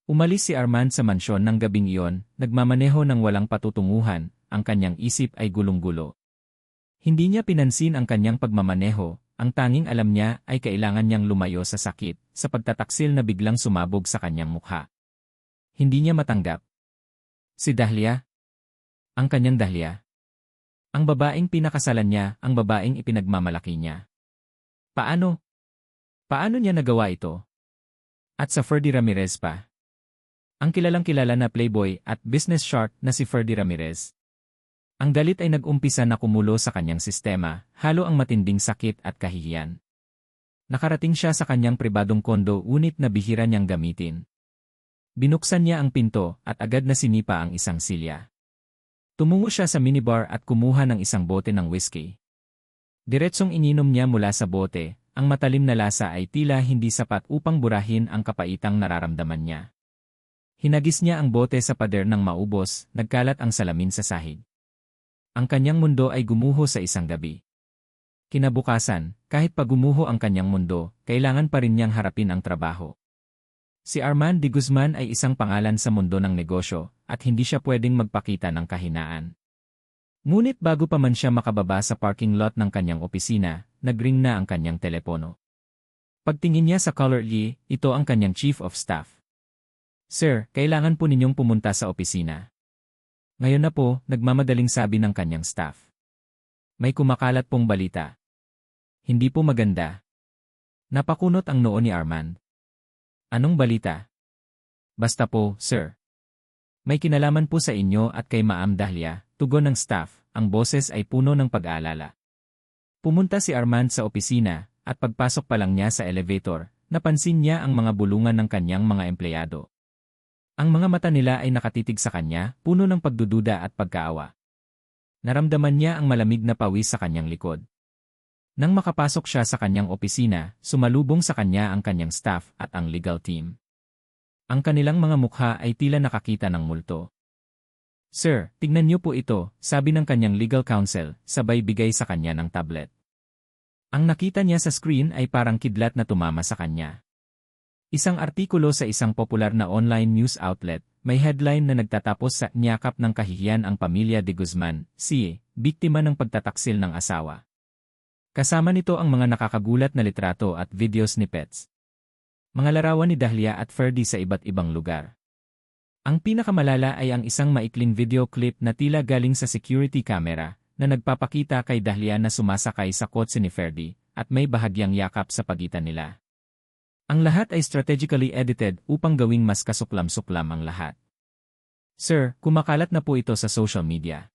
Umalis si Armand sa mansyon ng gabing iyon, nagmamaneho ng walang patutunguhan, ang kanyang isip ay gulong-gulo. Hindi niya pinansin ang kanyang pagmamaneho, ang tanging alam niya ay kailangan niyang lumayo sa sakit, sa pagtataksil na biglang sumabog sa kanyang mukha. Hindi niya matanggap. Si Dahlia? Ang kanyang Dahlia? Ang babaeng pinakasalan niya, ang babaeng ipinagmamalaki niya. Paano? Paano niya nagawa ito? At sa Ferdy Ramirez pa. Ang kilalang-kilala na playboy at business shark na si Ferdy Ramirez. Ang galit ay nag-umpisa na kumulo sa kanyang sistema, halo ang matinding sakit at kahihiyan. Nakarating siya sa kanyang pribadong kondo ngunit nabihira niyang gamitin. Binuksan niya ang pinto at agad na sinipa ang isang silya. Tumungo siya sa minibar at kumuha ng isang bote ng whiskey. Diretsong ininom niya mula sa bote, ang matalim na lasa ay tila hindi sapat upang burahin ang kapaitang nararamdaman niya. Hinagis niya ang bote sa pader ng maubos, nagkalat ang salamin sa sahig. Ang kanyang mundo ay gumuho sa isang gabi. Kinabukasan, kahit pa gumuho ang kanyang mundo, kailangan pa rin niyang harapin ang trabaho. Si Armand de Guzman ay isang pangalan sa mundo ng negosyo at hindi siya pwedeng magpakita ng kahinaan. Ngunit bago pa man siya makababa sa parking lot ng kanyang opisina, nagring na ang kanyang telepono. Pagtingin niya sa caller ID, ito ang kanyang chief of staff. Sir, kailangan po ninyong pumunta sa opisina. Ngayon na po, nagmamadaling sabi ng kanyang staff. May kumakalat pong balita. Hindi po maganda. Napakunot ang noo ni Armand. Anong balita? Basta po, sir. May kinalaman po sa inyo at kay Ma'am Dahlia, tugon ng staff, ang boses ay puno ng pag-aalala. Pumunta si Armand sa opisina, at pagpasok pa lang niya sa elevator, napansin niya ang mga bulungan ng kanyang mga empleyado. Ang mga mata nila ay nakatitig sa kanya, puno ng pagdududa at pagkaawa. Naramdaman niya ang malamig na pawis sa kanyang likod. Nang makapasok siya sa kanyang opisina, sumalubong sa kanya ang kanyang staff at ang legal team. Ang kanilang mga mukha ay tila nakakita ng multo. Sir, tignan niyo po ito, sabi ng kanyang legal counsel, sabay bigay sa kanya ng tablet. Ang nakita niya sa screen ay parang kidlat na tumama sa kanya. Isang artikulo sa isang popular na online news outlet, may headline na nagtatapos sa niyakap ng kahihiyan ang pamilya de Guzman, biktima ng pagtataksil ng asawa. Kasama nito ang mga nakakagulat na litrato at video snippets. Mga larawan ni Dahlia at Ferdy sa iba't ibang lugar. Ang pinakamalala ay ang isang maikling video clip na tila galing sa security camera na nagpapakita kay Dahlia na sumasakay sa kotse ni Ferdy at may bahagyang yakap sa pagitan nila. Ang lahat ay strategically edited upang gawing mas kasuklam-suklam ang lahat. Sir, kumakalat na po ito sa social media.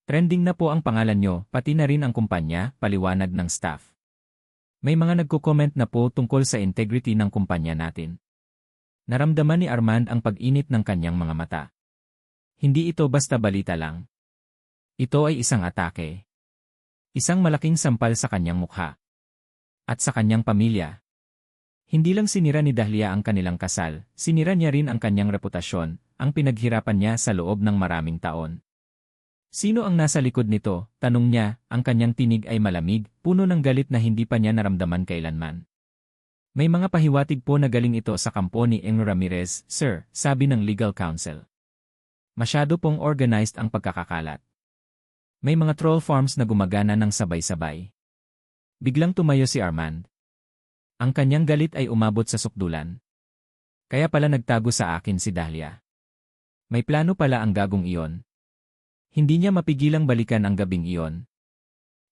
Trending na po ang pangalan nyo, pati na rin ang kumpanya, paliwanag ng staff. May mga nagko-comment na po tungkol sa integrity ng kumpanya natin. Naramdaman ni Armand ang pag-init ng kanyang mga mata. Hindi ito basta balita lang. Ito ay isang atake. Isang malaking sampal sa kanyang mukha. At sa kanyang pamilya. Hindi lang sinira ni Dahlia ang kanilang kasal, sinira niya rin ang kanyang reputasyon, ang pinaghirapan niya sa loob ng maraming taon. Sino ang nasa likod nito? Tanong niya, ang kanyang tinig ay malamig, puno ng galit na hindi pa niya naramdaman kailanman. May mga pahiwatig po na galing ito sa kampo ni Eng Ramirez, sir, sabi ng legal counsel. Masyado pong organized ang pagkakakalat. May mga troll farms na gumagana ng sabay-sabay. Biglang tumayo si Armand. Ang kanyang galit ay umabot sa sukdulan. Kaya pala nagtago sa akin si Dahlia. May plano pala ang gagong iyon. Hindi niya mapigilang balikan ang gabing iyon.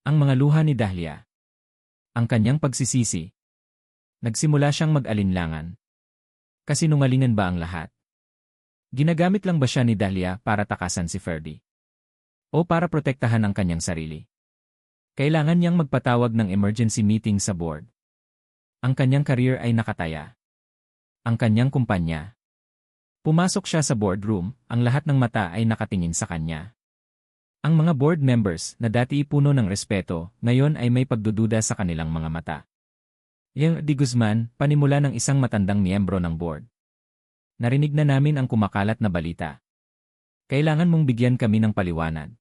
Ang mga luha ni Dahlia. Ang kanyang pagsisisi. Nagsimula siyang mag-alinlangan. Kasinungalingan ba ang lahat? Ginagamit lang ba siya ni Dahlia para takasan si Ferdy? O para protektahan ang kanyang sarili? Kailangan niyang magpatawag ng emergency meeting sa board. Ang kanyang career ay nakataya. Ang kanyang kumpanya. Pumasok siya sa boardroom, ang lahat ng mata ay nakatingin sa kanya. Ang mga board members na dati puno ng respeto, ngayon ay may pagdududa sa kanilang mga mata. Yang de Guzman, panimula ng isang matandang miyembro ng board. Narinig na namin ang kumakalat na balita. Kailangan mong bigyan kami ng paliwanag.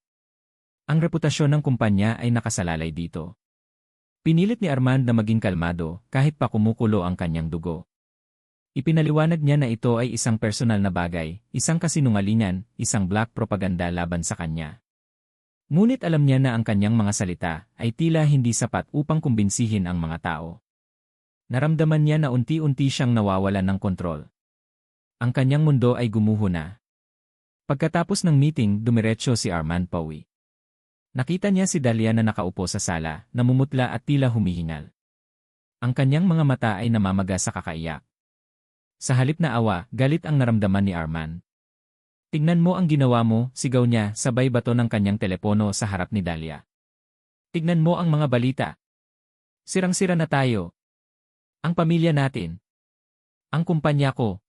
Ang reputasyon ng kumpanya ay nakasalalay dito. Pinilit ni Armand na maging kalmado kahit pa kumukulo ang kanyang dugo. Ipinaliwanag niya na ito ay isang personal na bagay, isang kasinungalingan, isang black propaganda laban sa kanya. Ngunit alam niya na ang kanyang mga salita ay tila hindi sapat upang kumbinsihin ang mga tao. Naramdaman niya na unti-unti siyang nawawalan ng kontrol. Ang kanyang mundo ay gumuho na. Pagkatapos ng meeting, dumiretso si Armand pauwi. Nakita niya si Dahlia na nakaupo sa sala, namumutla at tila humihingal. Ang kanyang mga mata ay namamaga sa kakaiyak. Sa halip na awa, galit ang naramdaman ni Armand. Tignan mo ang ginawa mo, sigaw niya, sabay bato ng kanyang telepono sa harap ni Dahlia. Tignan mo ang mga balita. Sirang-sira na tayo. Ang pamilya natin. Ang kumpanya ko.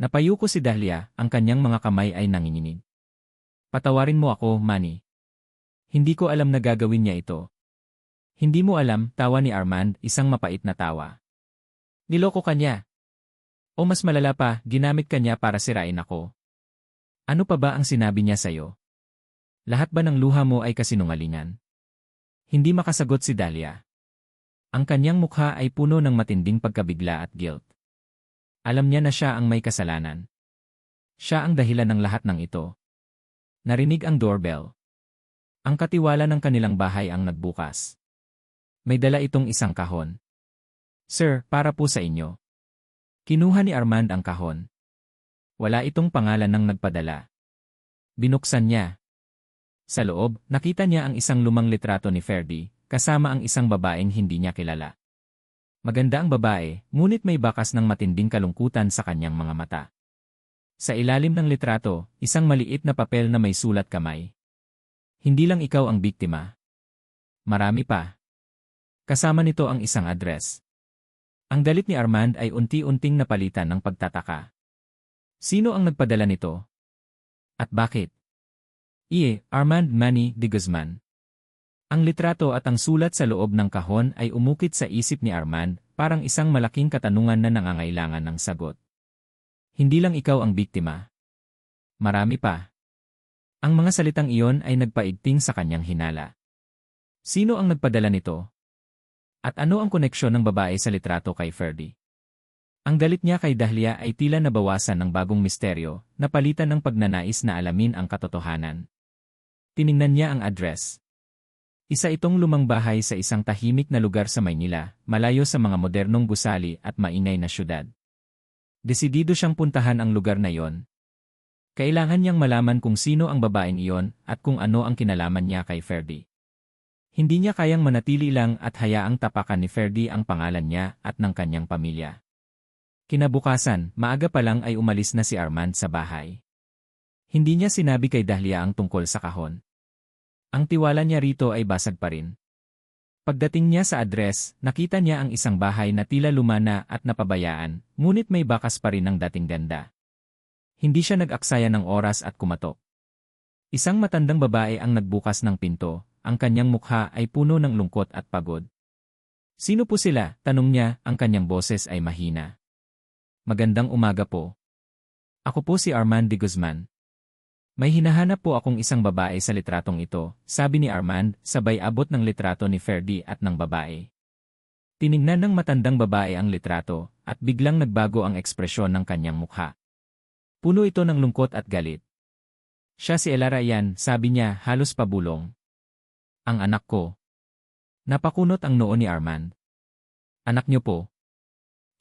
Napayuko si Dahlia, ang kanyang mga kamay ay nanginginig. Patawarin mo ako, Manny. Hindi ko alam na gagawin niya ito. Hindi mo alam, tawa ni Armand, isang mapait na tawa. Niloko ka niya. O mas malala pa, ginamit ka niya para sirain ako. Ano pa ba ang sinabi niya sa'yo? Lahat ba ng luha mo ay kasinungalingan? Hindi makasagot si Dahlia. Ang kanyang mukha ay puno ng matinding pagkabigla at guilt. Alam niya na siya ang may kasalanan. Siya ang dahilan ng lahat ng ito. Narinig ang doorbell. Ang katiwala ng kanilang bahay ang nagbukas. May dala itong isang kahon. Sir, para po sa inyo. Kinuha ni Armand ang kahon. Wala itong pangalan ng nagpadala. Binuksan niya. Sa loob, nakita niya ang isang lumang litrato ni Ferdy, kasama ang isang babaeng hindi niya kilala. Maganda ang babae, ngunit may bakas ng matinding kalungkutan sa kanyang mga mata. Sa ilalim ng litrato, isang maliit na papel na may sulat kamay. Hindi lang ikaw ang biktima. Marami pa. Kasama nito ang isang address. Ang galit ni Armand ay unti-unting napalitan ng pagtataka. Sino ang nagpadala nito? At bakit? Armand Manny de Guzman. Ang litrato at ang sulat sa loob ng kahon ay umukit sa isip ni Armand, parang isang malaking katanungan na nangangailangan ng sagot. Hindi lang ikaw ang biktima. Marami pa. Ang mga salitang iyon ay nagpaigting sa kanyang hinala. Sino ang nagpadala nito? At ano ang koneksyon ng babae sa litrato kay Ferdy? Ang galit niya kay Dahlia ay tila nabawasan ng bagong misteryo, napalitan ng pagnanais na alamin ang katotohanan. Tiningnan niya ang address. Isa itong lumang bahay sa isang tahimik na lugar sa Maynila, malayo sa mga modernong gusali at maingay na syudad. Desidido siyang puntahan ang lugar na iyon. Kailangan niyang malaman kung sino ang babaeng iyon at kung ano ang kinalaman niya kay Ferdy. Hindi niya kayang manatili lang at hayaang tapakan ni Ferdy ang pangalan niya at ng kanyang pamilya. Kinabukasan, maaga pa lang ay umalis na si Armand sa bahay. Hindi niya sinabi kay Dahlia ang tungkol sa kahon. Ang tiwala niya rito ay basag pa rin. Pagdating niya sa address, nakita niya ang isang bahay na tila lumana at napabayaan, ngunit may bakas pa rin ng dating ganda. Hindi siya nag-aksaya ng oras at kumatok. Isang matandang babae ang nagbukas ng pinto, ang kanyang mukha ay puno ng lungkot at pagod. Sino po sila? Tanong niya, ang kanyang boses ay mahina. Magandang umaga po. Ako po si Armand de Guzman. May hinahanap po akong isang babae sa litratong ito, sabi ni Armand, sabay abot ng litrato ni Ferdy at ng babae. Tiningnan ng matandang babae ang litrato, at biglang nagbago ang ekspresyon ng kanyang mukha. Puno ito ng lungkot at galit. Siya si Elara yan, sabi niya, halos pabulong. Ang anak ko. Napakunot ang noo ni Armand. Anak niyo po.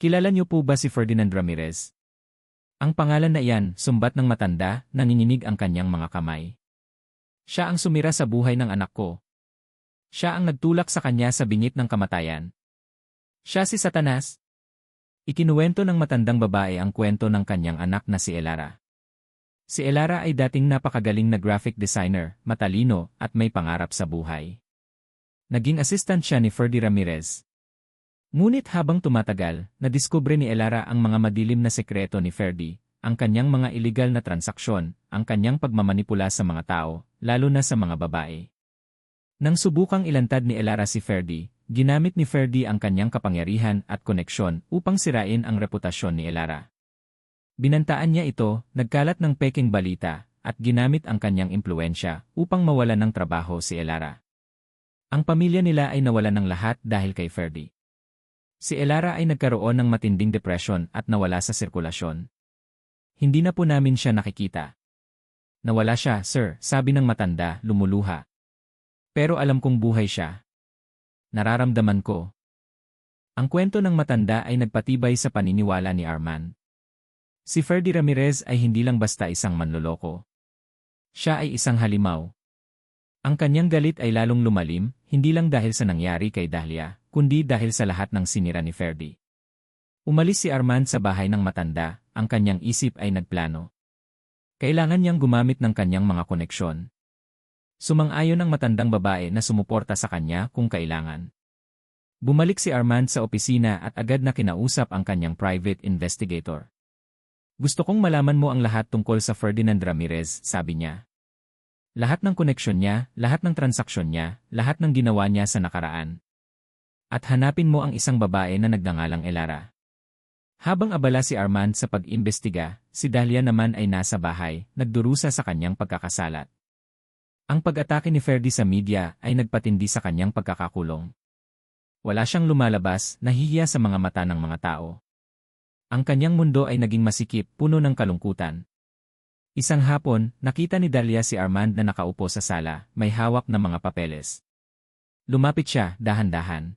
Kilala niyo po ba si Ferdinand Ramirez? Ang pangalan na iyan, sumbat ng matanda, nanginginig ang kanyang mga kamay. Siya ang sumira sa buhay ng anak ko. Siya ang nagtulak sa kanya sa bingit ng kamatayan. Siya si Satanas. Ikinuwento ng matandang babae ang kwento ng kanyang anak na si Elara. Si Elara ay dating napakagaling na graphic designer, matalino, at may pangarap sa buhay. Naging assistant siya ni Ferdy Ramirez. Ngunit habang tumatagal, nadiskubre ni Elara ang mga madilim na sekreto ni Ferdy, ang kanyang mga iligal na transaksyon, ang kanyang pagmamanipula sa mga tao, lalo na sa mga babae. Nang subukang ilantad ni Elara si Ferdy, ginamit ni Ferdy ang kanyang kapangyarihan at koneksyon upang sirain ang reputasyon ni Elara. Binantaan niya ito, nagkalat ng peking balita, at ginamit ang kanyang impluensya upang mawalan ng trabaho si Elara. Ang pamilya nila ay nawalan ng lahat dahil kay Ferdy. Si Elara ay nagkaroon ng matinding depresyon at nawala sa sirkulasyon. Hindi na po namin siya nakikita. Nawala siya, sir, sabi ng matanda, lumuluha. Pero alam kong buhay siya. Nararamdaman ko. Ang kwento ng matanda ay nagpatibay sa paniniwala ni Arman. Si Ferdy Ramirez ay hindi lang basta isang manloloko. Siya ay isang halimaw. Ang kanyang galit ay lalong lumalim, hindi lang dahil sa nangyari kay Dahlia, kundi dahil sa lahat ng sinira ni Ferdy. Umalis si Arman sa bahay ng matanda, ang kanyang isip ay nagplano. Kailangan niyang gumamit ng kanyang mga koneksyon. Sumang-ayon ang matandang babae na sumuporta sa kanya kung kailangan. Bumalik si Arman sa opisina at agad na kinausap ang kanyang private investigator. Gusto kong malaman mo ang lahat tungkol sa Ferdinand Ramirez, sabi niya. Lahat ng koneksyon niya, lahat ng transaksyon niya, lahat ng ginawa niya sa nakaraan. At hanapin mo ang isang babae na nagngangalang Elara. Habang abala si Arman sa pag-imbestiga, si Dahlia naman ay nasa bahay, nagdurusa sa kanyang pagkakasalat. Ang pag-atake ni Ferdy sa media ay nagpatindi sa kanyang pagkakakulong. Wala siyang lumalabas, nahihiya sa mga mata ng mga tao. Ang kanyang mundo ay naging masikip, puno ng kalungkutan. Isang hapon, nakita ni Dahlia si Armand na nakaupo sa sala, may hawak na mga papeles. Lumapit siya, dahan-dahan.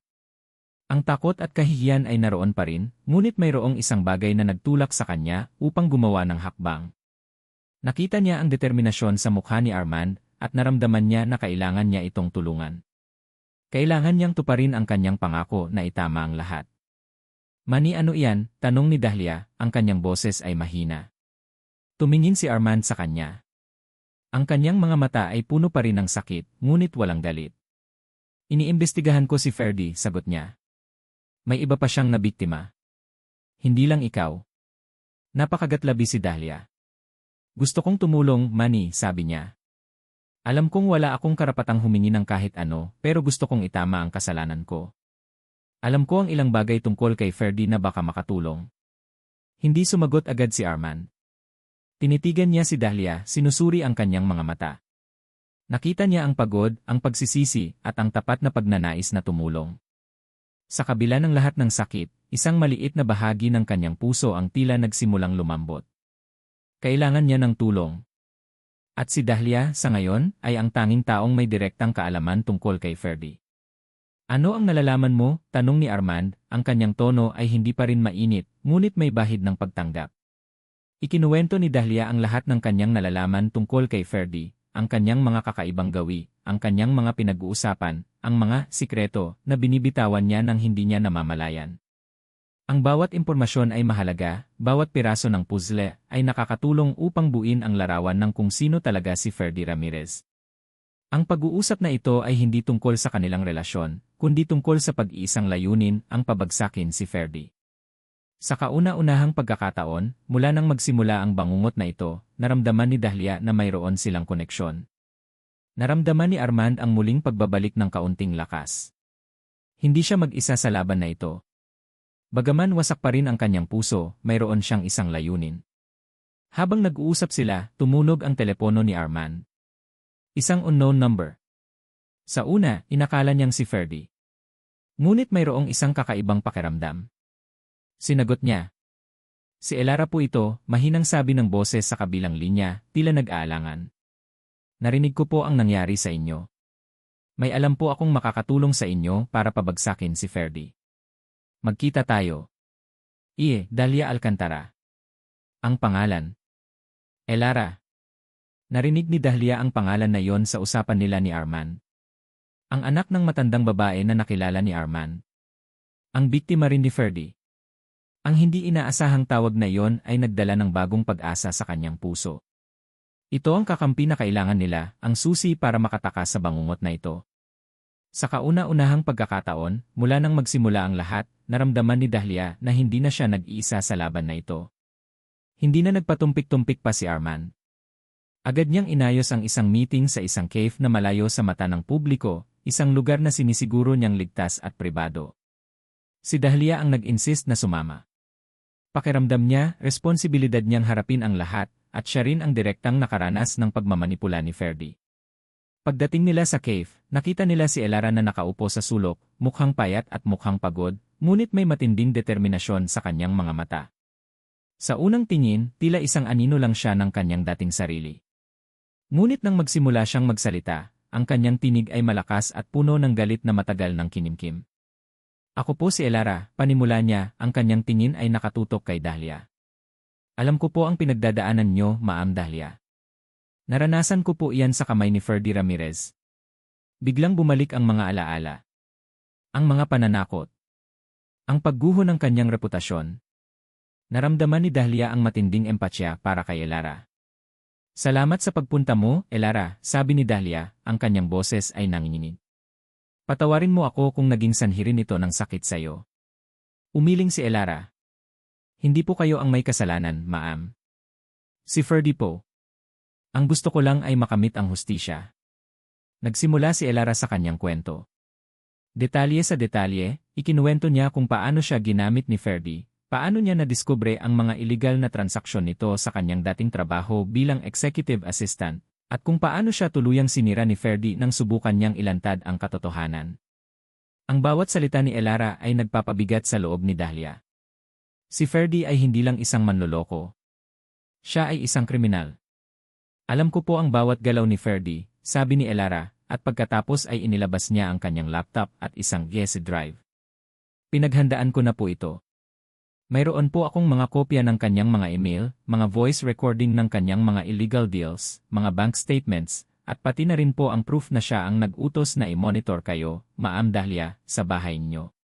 Ang takot at kahihiyan ay naroon pa rin, ngunit mayroong isang bagay na nagtulak sa kanya upang gumawa ng hakbang. Nakita niya ang determinasyon sa mukha ni Armand at naramdaman niya na kailangan niya itong tulungan. Kailangan niyang tuparin ang kanyang pangako na itama ang lahat. Mani ano iyan? Tanong ni Dahlia, ang kanyang boses ay mahina. Tumingin si Armand sa kanya. Ang kanyang mga mata ay puno pa rin ng sakit, ngunit walang galit. Iniimbestigahan ko si Ferdy, sagot niya. May iba pa siyang nabiktima. Hindi lang ikaw. Napakagatlabi si Dahlia. Gusto kong tumulong, Mani, sabi niya. Alam kong wala akong karapatang humingi ng kahit ano, pero gusto kong itama ang kasalanan ko. Alam ko ang ilang bagay tungkol kay Ferdy na baka makatulong. Hindi sumagot agad si Arman. Tinitigan niya si Dahlia, sinusuri ang kanyang mga mata. Nakita niya ang pagod, ang pagsisisi, at ang tapat na pagnanais na tumulong. Sa kabila ng lahat ng sakit, isang maliit na bahagi ng kanyang puso ang tila nagsimulang lumambot. Kailangan niya ng tulong. At si Dahlia, sa ngayon, ay ang tanging taong may direktang kaalaman tungkol kay Ferdy. Ano ang nalalaman mo? Tanong ni Armand, ang kanyang tono ay hindi pa rin mainit, ngunit may bahid ng pagtanggap. Ikinuwento ni Dahlia ang lahat ng kanyang nalalaman tungkol kay Ferdy, ang kanyang mga kakaibang gawi, ang kanyang mga pinag-uusapan, ang mga sikreto na binibitawan niya nang hindi niya namamalayan. Ang bawat impormasyon ay mahalaga, bawat piraso ng puzzle ay nakakatulong upang buuin ang larawan ng kung sino talaga si Ferdy Ramirez. Ang pag-uusap na ito ay hindi tungkol sa kanilang relasyon, kundi tungkol sa pag-iisang layunin, ang pabagsakin si Ferdy. Sa kauna-unahang pagkakataon, mula nang magsimula ang bangungot na ito, naramdaman ni Dahlia na mayroon silang koneksyon. Naramdaman ni Armand ang muling pagbabalik ng kaunting lakas. Hindi siya mag-isa sa laban na ito. Bagaman wasak pa rin ang kanyang puso, mayroon siyang isang layunin. Habang nag-uusap sila, tumunog ang telepono ni Armand. Isang unknown number. Sa una, inakala niyang si Ferdy. Ngunit mayroong isang kakaibang pakiramdam. Sinagot niya. Si Elara po ito, mahinang sabi ng boses sa kabilang linya, tila nag-aalangan. Narinig ko po ang nangyari sa inyo. May alam po akong makakatulong sa inyo para pabagsakin si Ferdy. Magkita tayo. Dahlia Alcantara. Ang pangalan. Elara. Narinig ni Dahlia ang pangalan na yon sa usapan nila ni Arman. Ang anak ng matandang babae na nakilala ni Arman. Ang biktima rin ni Ferdy. Ang hindi inaasahang tawag na yon ay nagdala ng bagong pag-asa sa kanyang puso. Ito ang kakampi na kailangan nila, ang susi para makatakas sa bangungot na ito. Sa kauna-unahang pagkakataon, mula nang magsimula ang lahat, naramdaman ni Dahlia na hindi na siya nag-iisa sa laban na ito. Hindi na nagpatumpik-tumpik pa si Arman. Agad niyang inayos ang isang meeting sa isang cave na malayo sa mata ng publiko, isang lugar na sinisiguro niyang ligtas at pribado. Si Dahlia ang nag-insist na sumama. Pakiramdam niya, responsibilidad niyang harapin ang lahat, at siya rin ang direktang nakaranas ng pagmamanipula ni Ferdy. Pagdating nila sa cave, nakita nila si Elara na nakaupo sa sulok, mukhang payat at mukhang pagod, ngunit may matinding determinasyon sa kanyang mga mata. Sa unang tingin, tila isang anino lang siya ng kanyang dating sarili. Ngunit nang magsimula siyang magsalita, ang kanyang tinig ay malakas at puno ng galit na matagal ng kinimkim. Ako po si Elara, panimula niya, ang kanyang tingin ay nakatutok kay Dahlia. Alam ko po ang pinagdadaanan niyo, Ma'am Dahlia. Naranasan ko po iyan sa kamay ni Ferdy Ramirez. Biglang bumalik ang mga alaala. Ang mga pananakot. Ang pagguho ng kanyang reputasyon. Naramdaman ni Dahlia ang matinding empatya para kay Elara. Salamat sa pagpunta mo, Elara, sabi ni Dahlia, ang kanyang boses ay nanginginig. Patawarin mo ako kung naging sanhi rin ito ng sakit sa'yo. Umiling si Elara. Hindi po kayo ang may kasalanan, Ma'am. Si Ferdy po. Ang gusto ko lang ay makamit ang hustisya. Nagsimula si Elara sa kanyang kwento. Detalye sa detalye, ikinuwento niya kung paano siya ginamit ni Ferdy, paano niya nadiskubre ang mga iligal na transaksyon nito sa kanyang dating trabaho bilang executive assistant, at kung paano siya tuluyang sinira ni Ferdy nang subukan niyang ilantad ang katotohanan. Ang bawat salita ni Elara ay nagpapabigat sa loob ni Dahlia. Si Ferdy ay hindi lang isang manloloko. Siya ay isang kriminal. Alam ko po ang bawat galaw ni Ferdy, sabi ni Elara, at pagkatapos ay inilabas niya ang kanyang laptop at isang USB drive. Pinaghandaan ko na po ito. Mayroon po akong mga kopya ng kanyang mga email, mga voice recording ng kanyang mga illegal deals, mga bank statements, at pati na rin po ang proof na siya ang nag-utos na i-monitor kayo, Ma'am Dahlia, sa bahay niyo.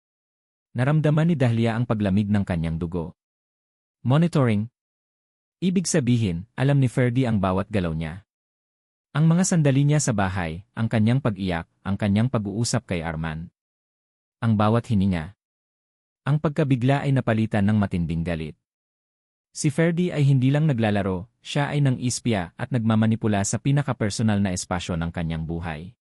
Naramdaman ni Dahlia ang paglamig ng kanyang dugo. Monitoring. Ibig sabihin, alam ni Ferdy ang bawat galaw niya. Ang mga sandali niya sa bahay, ang kanyang pag-iyak, ang kanyang pag-uusap kay Arman. Ang bawat hininga. Ang pagkabigla ay napalitan ng matinding galit. Si Ferdy ay hindi lang naglalaro, siya ay nang-ispya at nagmamanipula sa pinaka-personal na espasyo ng kanyang buhay.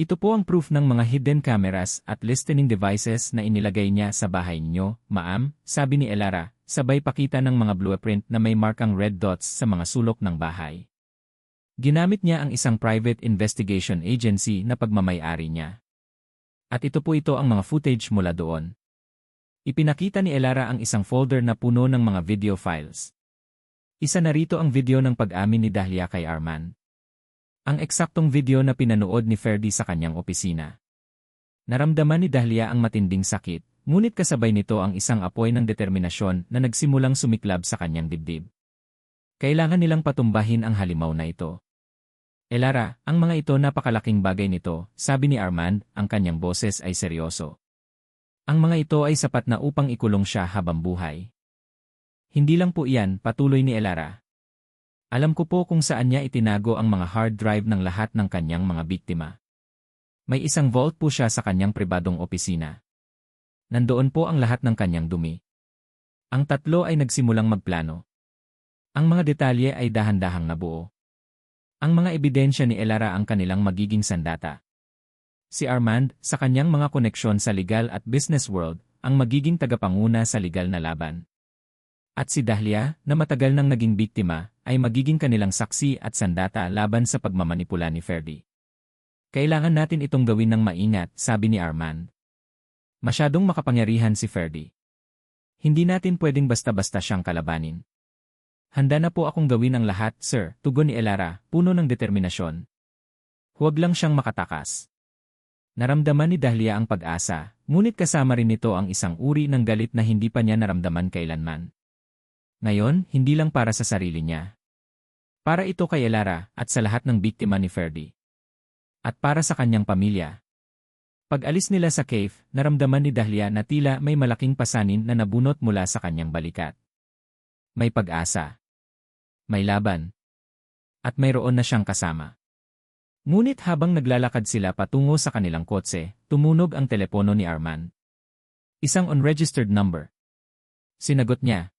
Ito po ang proof ng mga hidden cameras at listening devices na inilagay niya sa bahay niyo, Ma'am, sabi ni Elara, sabay pakita ng mga blueprint na may markang red dots sa mga sulok ng bahay. Ginamit niya ang isang private investigation agency na pagmamay-ari niya. At ito ang mga footage mula doon. Ipinakita ni Elara ang isang folder na puno ng mga video files. Isa na rito ang video ng pag-amin ni Dahlia kay Arman. Ang eksaktong video na pinanood ni Ferdy sa kanyang opisina. Naramdaman ni Dahlia ang matinding sakit, ngunit kasabay nito ang isang apoy ng determinasyon na nagsimulang sumiklab sa kanyang dibdib. Kailangan nilang patumbahin ang halimaw na ito. Elara, ang mga ito napakalaking bagay nito, sabi ni Armand, ang kanyang boses ay seryoso. Ang mga ito ay sapat na upang ikulong siya habang buhay. Hindi lang po iyan, patuloy ni Elara. Alam ko po kung saan niya itinago ang mga hard drive ng lahat ng kanyang mga biktima. May isang vault po siya sa kanyang pribadong opisina. Nandoon po ang lahat ng kanyang dumi. Ang tatlo ay nagsimulang magplano. Ang mga detalye ay dahan-dahang nabuo. Ang mga ebidensya ni Elara ang kanilang magiging sandata. Si Armand, sa kanyang mga koneksyon sa legal at business world, ang magiging tagapanguna sa legal na laban. At si Dahlia, na matagal nang naging biktima, ay magiging kanilang saksi at sandata laban sa pagmamanipula ni Ferdy. Kailangan natin itong gawin ng maingat, sabi ni Armand. Masyadong makapangyarihan si Ferdy. Hindi natin pwedeng basta-basta siyang kalabanin. Handa na po akong gawin ang lahat, sir, tugon ni Elara, puno ng determinasyon. Huwag lang siyang makatakas. Naramdaman ni Dahlia ang pag-asa, ngunit kasama rin nito ang isang uri ng galit na hindi pa niya naramdaman kailanman. Ngayon, hindi lang para sa sarili niya. Para ito kay Elara at sa lahat ng biktima ni Ferdy. At para sa kanyang pamilya. Pag-alis nila sa cave, naramdaman ni Dahlia na tila may malaking pasanin na nabunot mula sa kanyang balikat. May pag-asa. May laban. At mayroon na siyang kasama. Ngunit habang naglalakad sila patungo sa kanilang kotse, tumunog ang telepono ni Arman. Isang unregistered number. Sinagot niya.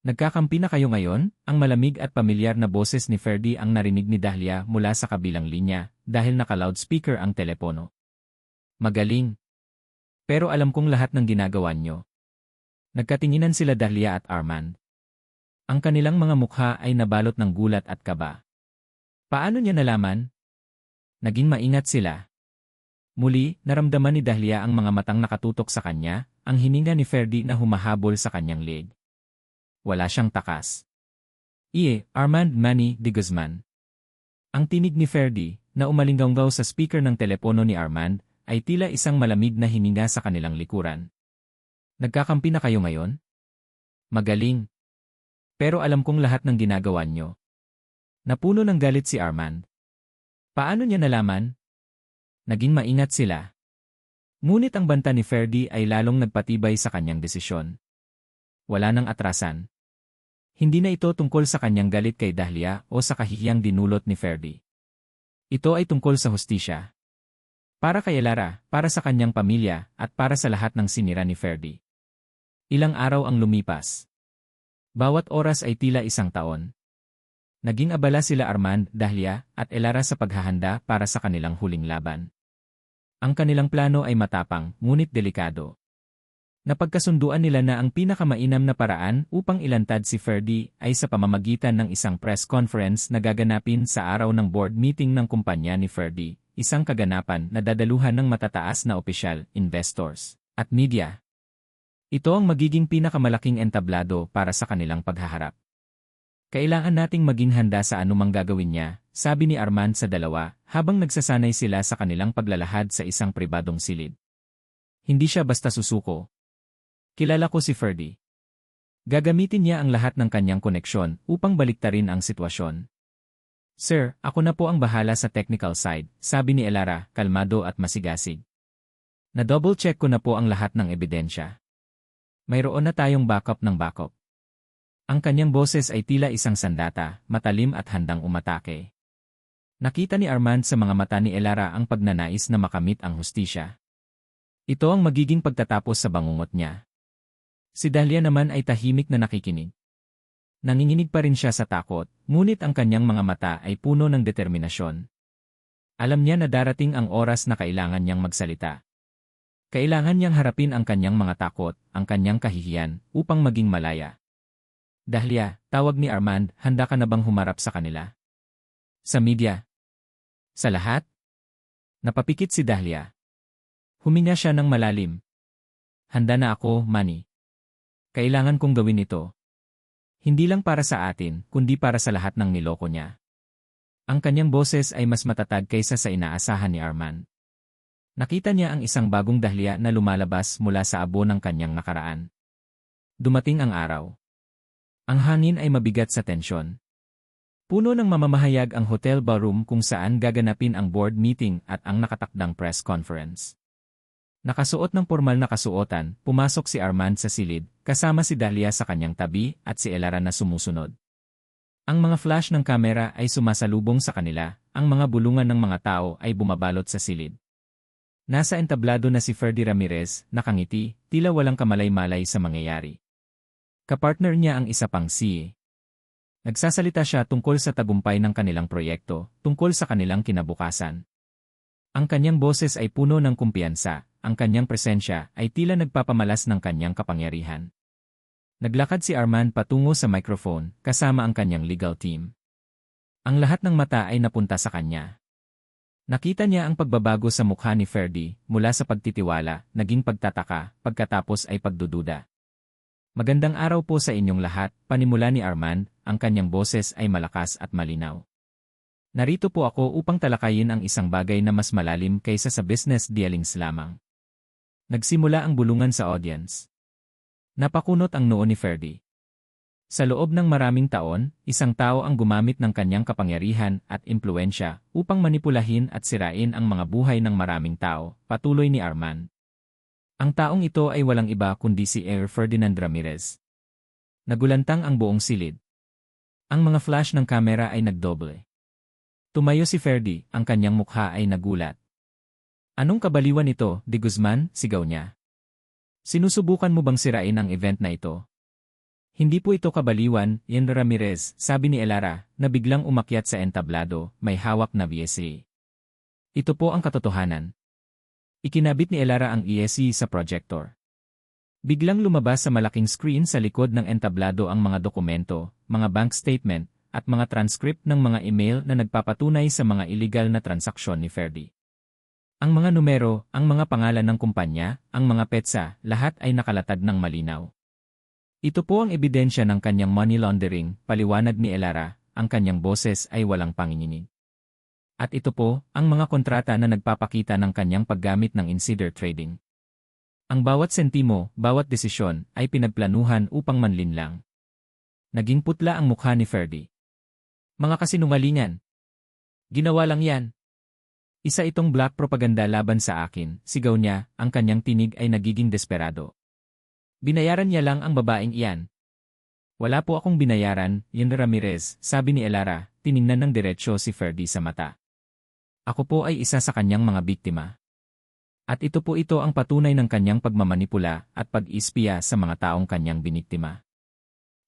Nagkakampi na kayo ngayon? Ang malamig at pamilyar na boses ni Ferdy ang narinig ni Dahlia mula sa kabilang linya dahil naka-loudspeaker ang telepono. Magaling. Pero alam kong lahat ng ginagawa niyo. Nagkatinginan sila Dahlia at Armand. Ang kanilang mga mukha ay nabalot ng gulat at kaba. Paano niya nalaman? Naging maingat sila. Muli, naramdaman ni Dahlia ang mga matang nakatutok sa kanya, ang hininga ni Ferdy na humahabol sa kanyang leg. Wala siyang takas. Armand Manny de Guzman. Ang tinig ni Ferdy, na umalinggaw sa speaker ng telepono ni Armand, ay tila isang malamig na hininga sa kanilang likuran. Nagkakampi na kayo ngayon? Magaling. Pero alam kong lahat ng ginagawa nyo. Napuno ng galit si Armand. Paano niya nalaman? Naging maingat sila. Ngunit ang banta ni Ferdy ay lalong nagpatibay sa kanyang desisyon. Wala nang atrasan. Hindi na ito tungkol sa kanyang galit kay Dahlia o sa kahihiyang dinulot ni Ferdy. Ito ay tungkol sa hustisya. Para kay Elara, para sa kanyang pamilya, at para sa lahat ng sinira ni Ferdy. Ilang araw ang lumipas. Bawat oras ay tila isang taon. Naging abala sila Armand, Dahlia, at Elara sa paghahanda para sa kanilang huling laban. Ang kanilang plano ay matapang, ngunit delikado. Napagkasunduan nila na ang pinakamainam na paraan upang ilantad si Ferdy ay sa pamamagitan ng isang press conference na gaganapin sa araw ng board meeting ng kumpanya ni Ferdy, isang kaganapan na dadaluhan ng matataas na opisyal, investors, at media. Ito ang magiging pinakamalaking entablado para sa kanilang paghaharap. Kailangan nating maging handa sa anumang gagawin niya, sabi ni Armand sa dalawa habang nagsasanay sila sa kanilang paglalahad sa isang pribadong silid. Hindi siya basta susuko. Kilala ko si Ferdy. Gagamitin niya ang lahat ng kanyang koneksyon upang baliktarin ang sitwasyon. Sir, ako na po ang bahala sa technical side, sabi ni Elara, kalmado at masigasig. Na-double check ko na po ang lahat ng ebidensya. Mayroon na tayong backup ng backup. Ang kanyang boses ay tila isang sandata, matalim at handang umatake. Nakita ni Armand sa mga mata ni Elara ang pagnanais na makamit ang hustisya. Ito ang magiging pagtatapos sa bangungot niya. Si Dahlia naman ay tahimik na nakikinig. Nanginginig pa rin siya sa takot, ngunit ang kanyang mga mata ay puno ng determinasyon. Alam niya na darating ang oras na kailangan niyang magsalita. Kailangan niyang harapin ang kanyang mga takot, ang kanyang kahihiyan, upang maging malaya. Dahlia, tawag ni Armand, handa ka na bang humarap sa kanila? Sa media? Sa lahat? Napapikit si Dahlia. Huminga siya ng malalim. Handa na ako, Manny. Kailangan kong gawin ito. Hindi lang para sa atin, kundi para sa lahat ng niloko niya. Ang kanyang boses ay mas matatag kaysa sa inaasahan ni Armand. Nakita niya ang isang bagong Dahlia na lumalabas mula sa abo ng kanyang nakaraan. Dumating ang araw. Ang hangin ay mabigat sa tensyon. Puno ng mamamahayag ang hotel ballroom kung saan gaganapin ang board meeting at ang nakatakdang press conference. Nakasuot ng pormal na kasuotan, pumasok si Armand sa silid, kasama si Dahlia sa kanyang tabi at si Elara na sumusunod. Ang mga flash ng kamera ay sumasalubong sa kanila, ang mga bulungan ng mga tao ay bumabalot sa silid. Nasa entablado na si Ferdy Ramirez, nakangiti, tila walang kamalay-malay sa mangyayari. Kapartner niya ang isa pang si. Nagsasalita siya tungkol sa tagumpay ng kanilang proyekto, tungkol sa kanilang kinabukasan. Ang kanyang boses ay puno ng kumpiyansa. Ang kanyang presensya ay tila nagpapamalas ng kanyang kapangyarihan. Naglakad si Armand patungo sa microphone, kasama ang kanyang legal team. Ang lahat ng mata ay napunta sa kanya. Nakita niya ang pagbabago sa mukha ni Ferdy, mula sa pagtitiwala, naging pagtataka, pagkatapos ay pagdududa. Magandang araw po sa inyong lahat, panimula ni Armand, ang kanyang boses ay malakas at malinaw. Narito po ako upang talakayin ang isang bagay na mas malalim kaysa sa business dealings lamang. Nagsimula ang bulungan sa audience. Napakunot ang noo ni Ferdy. Sa loob ng maraming taon, isang tao ang gumamit ng kanyang kapangyarihan at impluensya upang manipulahin at sirain ang mga buhay ng maraming tao, patuloy ni Armand. Ang taong ito ay walang iba kundi si Air Ferdinand Ramirez. Nagulantang ang buong silid. Ang mga flash ng kamera ay nagdoble. Tumayo si Ferdy, ang kanyang mukha ay nagulat. Anong kabaliwan ito, de Guzman? Sigaw niya. Sinusubukan mo bang sirain ang event na ito? Hindi po ito kabaliwan, Ian Ramirez, sabi ni Elara, na biglang umakyat sa entablado, may hawak na VSC. Ito po ang katotohanan. Ikinabit ni Elara ang ESC sa projector. Biglang lumabas sa malaking screen sa likod ng entablado ang mga dokumento, mga bank statement, at mga transcript ng mga email na nagpapatunay sa mga iligal na transaksyon ni Ferdy. Ang mga numero, ang mga pangalan ng kumpanya, ang mga petsa, lahat ay nakalatag ng malinaw. Ito po ang ebidensya ng kanyang money laundering, paliwanag ni Elara, ang kanyang boses ay walang panginginig. At ito po, ang mga kontrata na nagpapakita ng kanyang paggamit ng insider trading. Ang bawat sentimo, bawat desisyon, ay pinagplanuhan upang manlinlang. Naging putla ang mukha ni Ferdy. Mga kasinungalingan. Ginawa lang yan. Isa itong black propaganda laban sa akin, sigaw niya, ang kanyang tinig ay nagiging desperado. Binayaran niya lang ang babaeng iyan. Wala po akong binayaran, Yen Ramirez, sabi ni Elara, tiningnan ng diretsyo si Ferdy sa mata. Ako po ay isa sa kanyang mga biktima. At ito ang patunay ng kanyang pagmamanipula at pag-ispiya sa mga taong kanyang biniktima.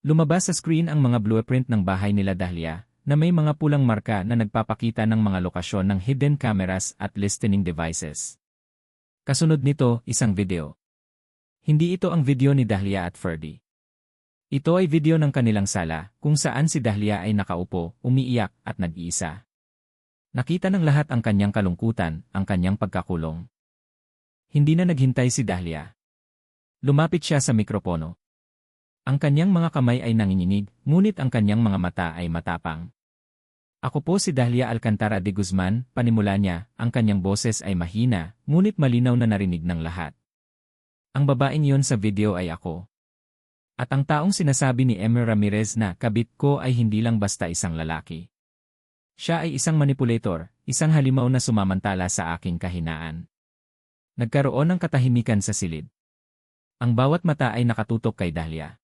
Lumabas sa screen ang mga blueprint ng bahay nila Dahlia, na may mga pulang marka na nagpapakita ng mga lokasyon ng hidden cameras at listening devices. Kasunod nito, isang video. Hindi ito ang video ni Dahlia at Ferdy. Ito ay video ng kanilang sala, kung saan si Dahlia ay nakaupo, umiiyak at nag-iisa. Nakita ng lahat ang kanyang kalungkutan, ang kanyang pagkakulong. Hindi na naghintay si Dahlia. Lumapit siya sa mikropono. Ang kanyang mga kamay ay nanginginig, ngunit ang kanyang mga mata ay matapang. Ako po si Dahlia Alcantara de Guzman, panimula niya, ang kanyang boses ay mahina, ngunit malinaw na narinig ng lahat. Ang babaeng yon sa video ay ako. At ang taong sinasabi ni Emer Ramirez na kabit ko ay hindi lang basta isang lalaki. Siya ay isang manipulator, isang halimaw na sumamantala sa aking kahinaan. Nagkaroon ng katahimikan sa silid. Ang bawat mata ay nakatutok kay Dahlia.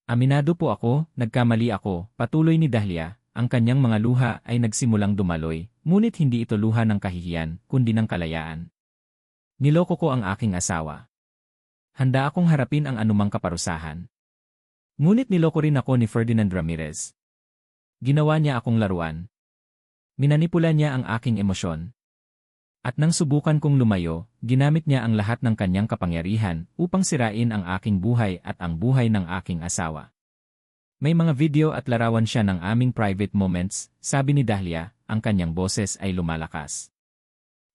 Aminado po ako, nagkamali ako, patuloy ni Dahlia, ang kanyang mga luha ay nagsimulang dumaloy, ngunit hindi ito luha ng kahihiyan, kundi ng kalayaan. Niloko ko ang aking asawa. Handa akong harapin ang anumang kaparusahan. Ngunit niloko rin ako ni Ferdinand Ramirez. Ginawa niya akong laruan. Minanipula niya ang aking emosyon. At nang subukan kong lumayo, ginamit niya ang lahat ng kanyang kapangyarihan upang sirain ang aking buhay at ang buhay ng aking asawa. May mga video at larawan siya ng aming private moments, sabi ni Dahlia, ang kanyang boses ay lumalakas.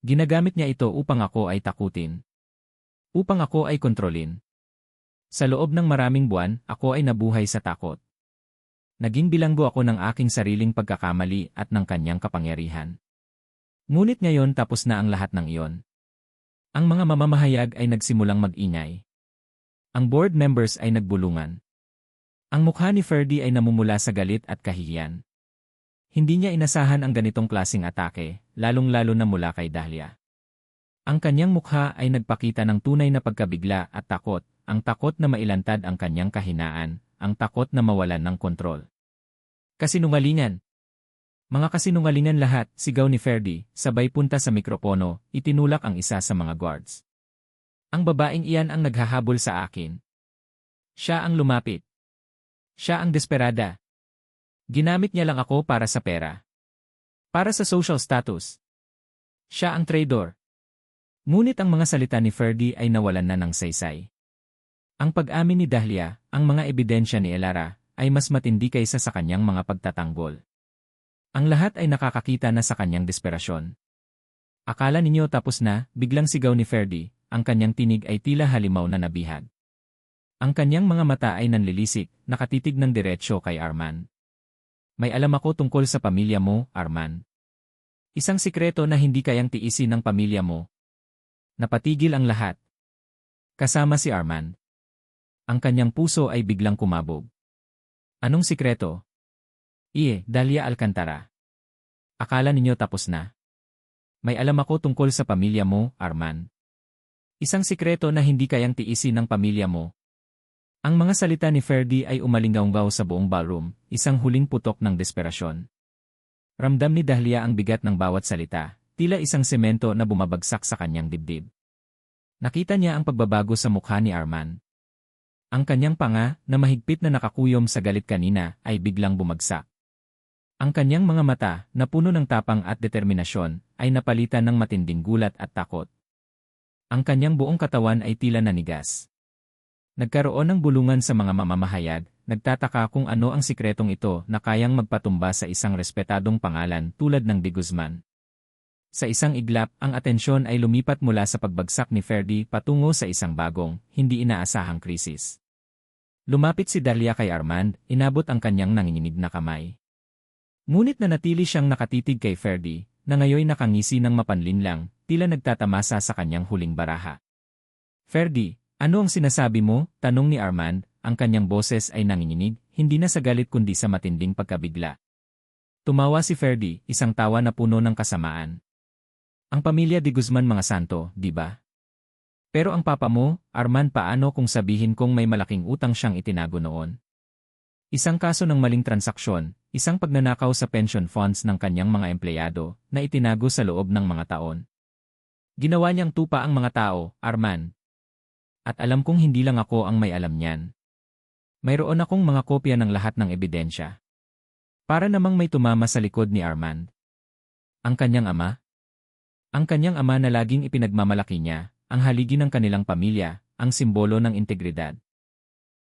Ginagamit niya ito upang ako ay takutin. Upang ako ay kontrolin. Sa loob ng maraming buwan, ako ay nabuhay sa takot. Naging bilanggo ako ng aking sariling pagkakamali at ng kanyang kapangyarihan. Ngunit ngayon tapos na ang lahat ng iyon. Ang mga mamamahayag ay nagsimulang mag-ingay. Ang board members ay nagbulungan. Ang mukha ni Ferdy ay namumula sa galit at kahihiyan. Hindi niya inasahan ang ganitong klaseng atake, lalong-lalo na mula kay Dahlia. Ang kanyang mukha ay nagpakita ng tunay na pagkabigla at takot, ang takot na mailantad ang kanyang kahinaan, ang takot na mawalan ng kontrol. Kasinungalingan! Mga kasinungalingan lahat, sigaw ni Ferdy, sabay punta sa mikropono, itinulak ang isa sa mga guards. Ang babaeng iyan ang naghahabol sa akin. Siya ang lumapit. Siya ang desperada. Ginamit niya lang ako para sa pera. Para sa social status. Siya ang traitor. Ngunit ang mga salita ni Ferdy ay nawalan na ng saysay. Ang pag-amin ni Dahlia, ang mga ebidensya ni Elara, ay mas matindi kaysa sa kanyang mga pagtatanggol. Ang lahat ay nakakakita na sa kanyang desperasyon. Akala ninyo tapos na, biglang sigaw ni Ferdy, ang kanyang tinig ay tila halimaw na nabihag. Ang kanyang mga mata ay nanlilisik, nakatitig ng diretsyo kay Arman. May alam ako tungkol sa pamilya mo, Arman. Isang sikreto na hindi kayang tiisin ng pamilya mo. Napatigil ang lahat. Kasama si Arman. Ang kanyang puso ay biglang kumabog. Anong sikreto? Dahlia Alcantara. Akala ninyo tapos na? May alam ako tungkol sa pamilya mo, Arman. Isang sikreto na hindi kayang tiisin ng pamilya mo. Ang mga salita ni Ferdy ay umalinggaw sa buong ballroom, isang huling putok ng desperasyon. Ramdam ni Dahlia ang bigat ng bawat salita, tila isang semento na bumabagsak sa kanyang dibdib. Nakita niya ang pagbabago sa mukha ni Arman. Ang kanyang panga, na mahigpit na nakakuyom sa galit kanina, ay biglang bumagsak. Ang kanyang mga mata, na puno ng tapang at determinasyon, ay napalitan ng matinding gulat at takot. Ang kanyang buong katawan ay tila nanigas. Nagkaroon ng bulungan sa mga mamamahayag, nagtataka kung ano ang sikretong ito na kayang magpatumba sa isang respetadong pangalan tulad ng De Guzman. Sa isang iglap, ang atensyon ay lumipat mula sa pagbagsak ni Ferdy patungo sa isang bagong, hindi inaasahang krisis. Lumapit si Dahlia kay Armand, inabot ang kanyang nanginginig na kamay. Ngunit nanatili siyang nakatitig kay Ferdy, na ngayon nakangisi ng mapanlinlang, tila nagtatamasa sa kanyang huling baraha. Ferdy, ano ang sinasabi mo? Tanong ni Armand, ang kanyang boses ay nanginginig, hindi na sa galit kundi sa matinding pagkabigla. Tumawa si Ferdy, isang tawa na puno ng kasamaan. Ang pamilya de Guzman mga santo, di ba? Pero ang papa mo, Armand, paano kung sabihin kong may malaking utang siyang itinago noon? Isang kaso ng maling transaksyon, isang pagnanakaw sa pension funds ng kanyang mga empleyado na itinago sa loob ng mga taon. Ginawa niyang tupa ang mga tao, Armand. At alam kong hindi lang ako ang may alam niyan. Mayroon akong mga kopya ng lahat ng ebidensya. Para namang may tumama sa likod ni Armand. Ang kanyang ama? Ang kanyang ama na laging ipinagmamalaki niya, ang haligi ng kanilang pamilya, ang simbolo ng integridad.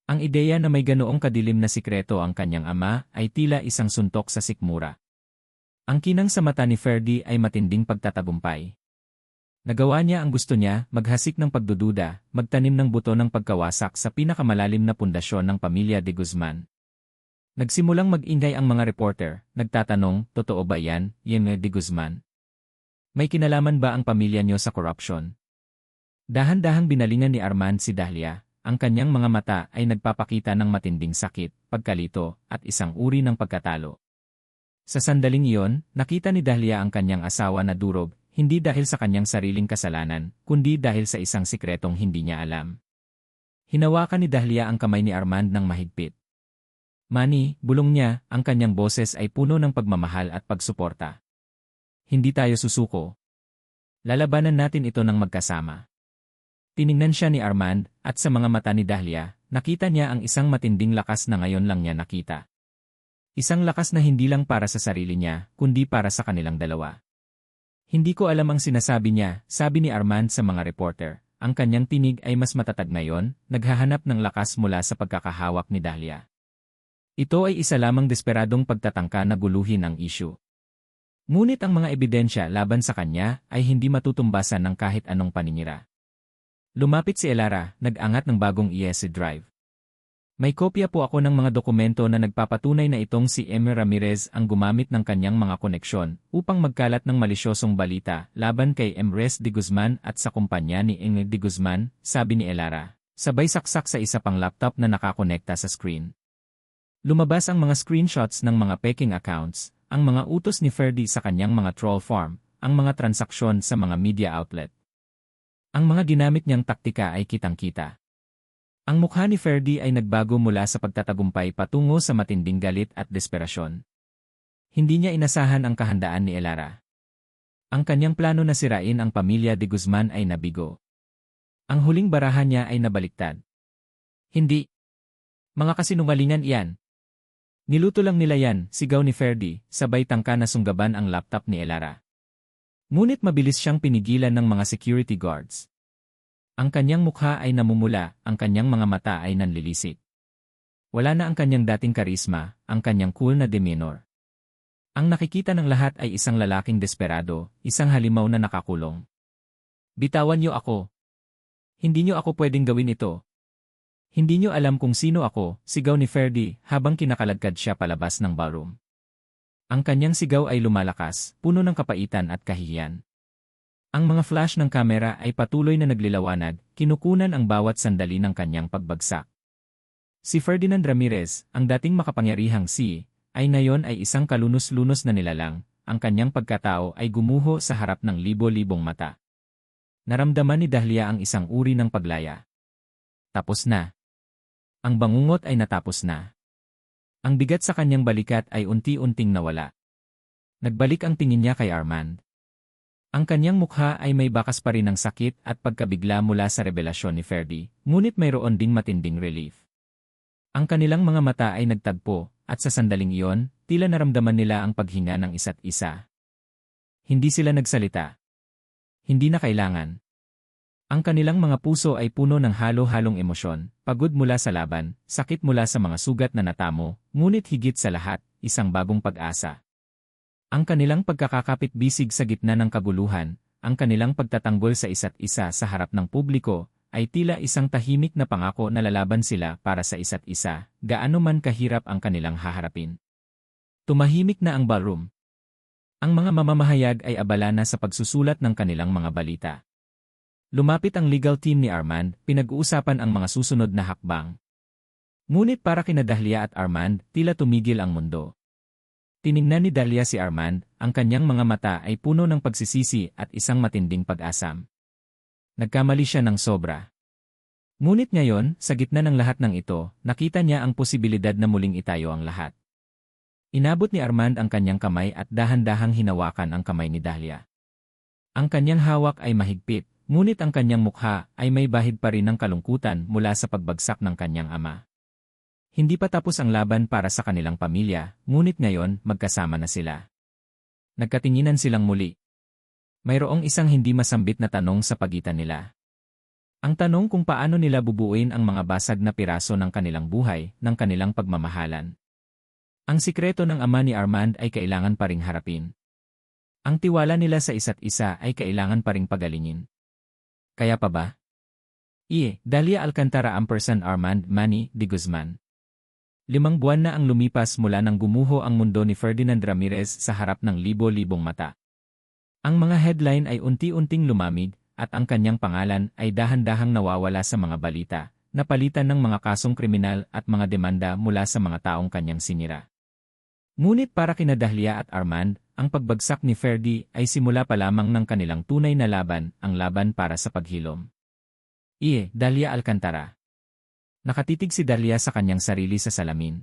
Ang ideya na may ganoong kadilim na sikreto ang kanyang ama ay tila isang suntok sa sikmura. Ang kinang sa mata ni Ferdy ay matinding pagtatagumpay. Nagawa niya ang gusto niya, maghasik ng pagdududa, magtanim ng buto ng pagkawasak sa pinakamalalim na pundasyon ng pamilya de Guzman. Nagsimulang mag-ingay ang mga reporter, nagtatanong, totoo ba yan, de Guzman? May kinalaman ba ang pamilya niyo sa corruption? Dahan-dahang binalingan ni Armand si Dahlia, ang kanyang mga mata ay nagpapakita ng matinding sakit, pagkalito, at isang uri ng pagkatalo. Sa sandaling iyon, nakita ni Dahlia ang kanyang asawa na durog, hindi dahil sa kanyang sariling kasalanan, kundi dahil sa isang sikretong hindi niya alam. Hinawakan ni Dahlia ang kamay ni Armand ng mahigpit. Manny, bulong niya, ang kanyang boses ay puno ng pagmamahal at pagsuporta. Hindi tayo susuko. Lalabanan natin ito ng magkasama. Tiningnan siya ni Armand, at sa mga mata ni Dahlia, nakita niya ang isang matinding lakas na ngayon lang niya nakita. Isang lakas na hindi lang para sa sarili niya, kundi para sa kanilang dalawa. Hindi ko alam ang sinasabi niya, sabi ni Armand sa mga reporter. Ang kanyang tinig ay mas matatag ngayon, naghahanap ng lakas mula sa pagkakahawak ni Dahlia. Ito ay isa lamang desperadong pagtatangka na guluhin ang issue. Ngunit ang mga ebidensya laban sa kanya ay hindi matutumbasan ng kahit anong paninira. Lumapit si Elara, nag-angat ng bagong ESC drive. May kopya po ako ng mga dokumento na nagpapatunay na itong si Emmy Ramirez ang gumamit ng kanyang mga koneksyon upang magkalat ng malisyosong balita laban kay Emrys de Guzman at sa kumpanya ni Emmy de Guzman, sabi ni Elara, sabay saksak sa isa pang laptop na nakakonekta sa screen. Lumabas ang mga screenshots ng mga peking accounts, ang mga utos ni Ferdy sa kanyang mga troll farm, ang mga transaksyon sa mga media outlet. Ang mga ginamit niyang taktika ay kitang-kita. Ang mukha ni Ferdy ay nagbago mula sa pagtatagumpay patungo sa matinding galit at desperasyon. Hindi niya inasahan ang kahandaan ni Elara. Ang kanyang plano na sirain ang pamilya de Guzman ay nabigo. Ang huling barahan niya ay nabaliktad. Hindi. Mga kasinungalingan iyan. Niluto lang nila yan, sigaw ni Ferdy, sabay tangka na sunggaban ang laptop ni Elara. Ngunit mabilis siyang pinigilan ng mga security guards. Ang kanyang mukha ay namumula, ang kanyang mga mata ay nanlilisik. Wala na ang kanyang dating karisma, ang kanyang cool na demeanor. Ang nakikita ng lahat ay isang lalaking desperado, isang halimaw na nakakulong. Bitawan niyo ako. Hindi niyo ako pwedeng gawin ito. Hindi niyo alam kung sino ako, sigaw ni Ferdy habang kinakaladkad siya palabas ng ballroom. Ang kanyang sigaw ay lumalakas, puno ng kapaitan at kahihiyan. Ang mga flash ng kamera ay patuloy na nagliliwanag, kinukunan ang bawat sandali ng kanyang pagbagsak. Si Ferdinand Ramirez, ang dating makapangyarihang ay ngayon ay isang kalunos-lunos na nilalang, ang kanyang pagkatao ay gumuho sa harap ng libo-libong mata. Naramdaman ni Dahlia ang isang uri ng paglaya. Tapos na. Ang bangungot ay natapos na. Ang bigat sa kanyang balikat ay unti-unting nawala. Nagbalik ang tingin niya kay Armand. Ang kanyang mukha ay may bakas pa rin ng sakit at pagkabigla mula sa revelasyon ni Ferdy, ngunit mayroon ding matinding relief. Ang kanilang mga mata ay nagtagpo, at sa sandaling iyon, tila naramdaman nila ang paghinga ng isa't isa. Hindi sila nagsalita. Hindi na kailangan. Ang kanilang mga puso ay puno ng halo-halong emosyon, pagod mula sa laban, sakit mula sa mga sugat na natamo, ngunit higit sa lahat, isang bagong pag-asa. Ang kanilang pagkakakapit-bisig sa gitna ng kaguluhan, ang kanilang pagtatanggol sa isa't isa sa harap ng publiko, ay tila isang tahimik na pangako na lalaban sila para sa isa't isa, gaano man kahirap ang kanilang haharapin. Tumahimik na ang ballroom. Ang mga mamamahayag ay abala na sa pagsusulat ng kanilang mga balita. Lumapit ang legal team ni Armand, pinag-uusapan ang mga susunod na hakbang. Ngunit para kina Dahlia at Armand, tila tumigil ang mundo. Tiningnan ni Dahlia si Armand, ang kanyang mga mata ay puno ng pagsisisi at isang matinding pag-asam. Nagkamali siya ng sobra. Ngunit ngayon, sa gitna ng lahat ng ito, nakita niya ang posibilidad na muling itayo ang lahat. Inabot ni Armand ang kanyang kamay at dahan-dahang hinawakan ang kamay ni Dahlia. Ang kanyang hawak ay mahigpit, ngunit ang kanyang mukha ay may bahid pa rin ng kalungkutan mula sa pagbagsak ng kanyang ama. Hindi pa tapos ang laban para sa kanilang pamilya, ngunit ngayon magkasama na sila. Nagkatinginan silang muli. Mayroong isang hindi masambit na tanong sa pagitan nila. Ang tanong kung paano nila bubuuin ang mga basag na piraso ng kanilang buhay, ng kanilang pagmamahalan. Ang sikreto ng ama ni Armand ay kailangan pa ring harapin. Ang tiwala nila sa isa't isa ay kailangan pa ring pagalingin. Kaya pa ba? Dahlia Alcantara Ampersand Armand Manny de Guzman. 5 buwan na ang lumipas mula nang gumuho ang mundo ni Ferdinand Ramirez sa harap ng libo-libong mata. Ang mga headline ay unti-unting lumamig at ang kanyang pangalan ay dahan-dahang nawawala sa mga balita, napalitan ng mga kasong kriminal at mga demanda mula sa mga taong kanyang sinira. Ngunit para kina Dahlia at Armand, ang pagbagsak ni Ferdy ay simula pa lamang ng kanilang tunay na laban, ang laban para sa paghilom. Dahlia Alcantara. Nakatitig si Dahlia sa kanyang sarili sa salamin.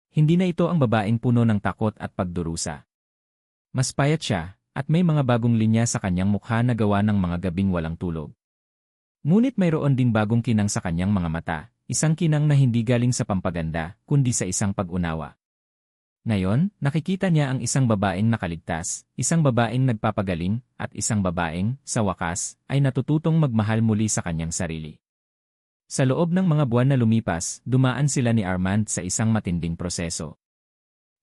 Hindi na ito ang babaeng puno ng takot at pagdurusa. Mas payat siya, at may mga bagong linya sa kanyang mukha na gawa ng mga gabing walang tulog. Ngunit mayroon ding bagong kinang sa kanyang mga mata, isang kinang na hindi galing sa pampaganda, kundi sa isang pag-unawa. Ngayon, nakikita niya ang isang babaeng nakaligtas, isang babaeng nagpapagaling, at isang babaeng, sa wakas, ay natututong magmahal muli sa kanyang sarili. Sa loob ng mga buwan na lumipas, dumaan sila ni Armand sa isang matinding proseso.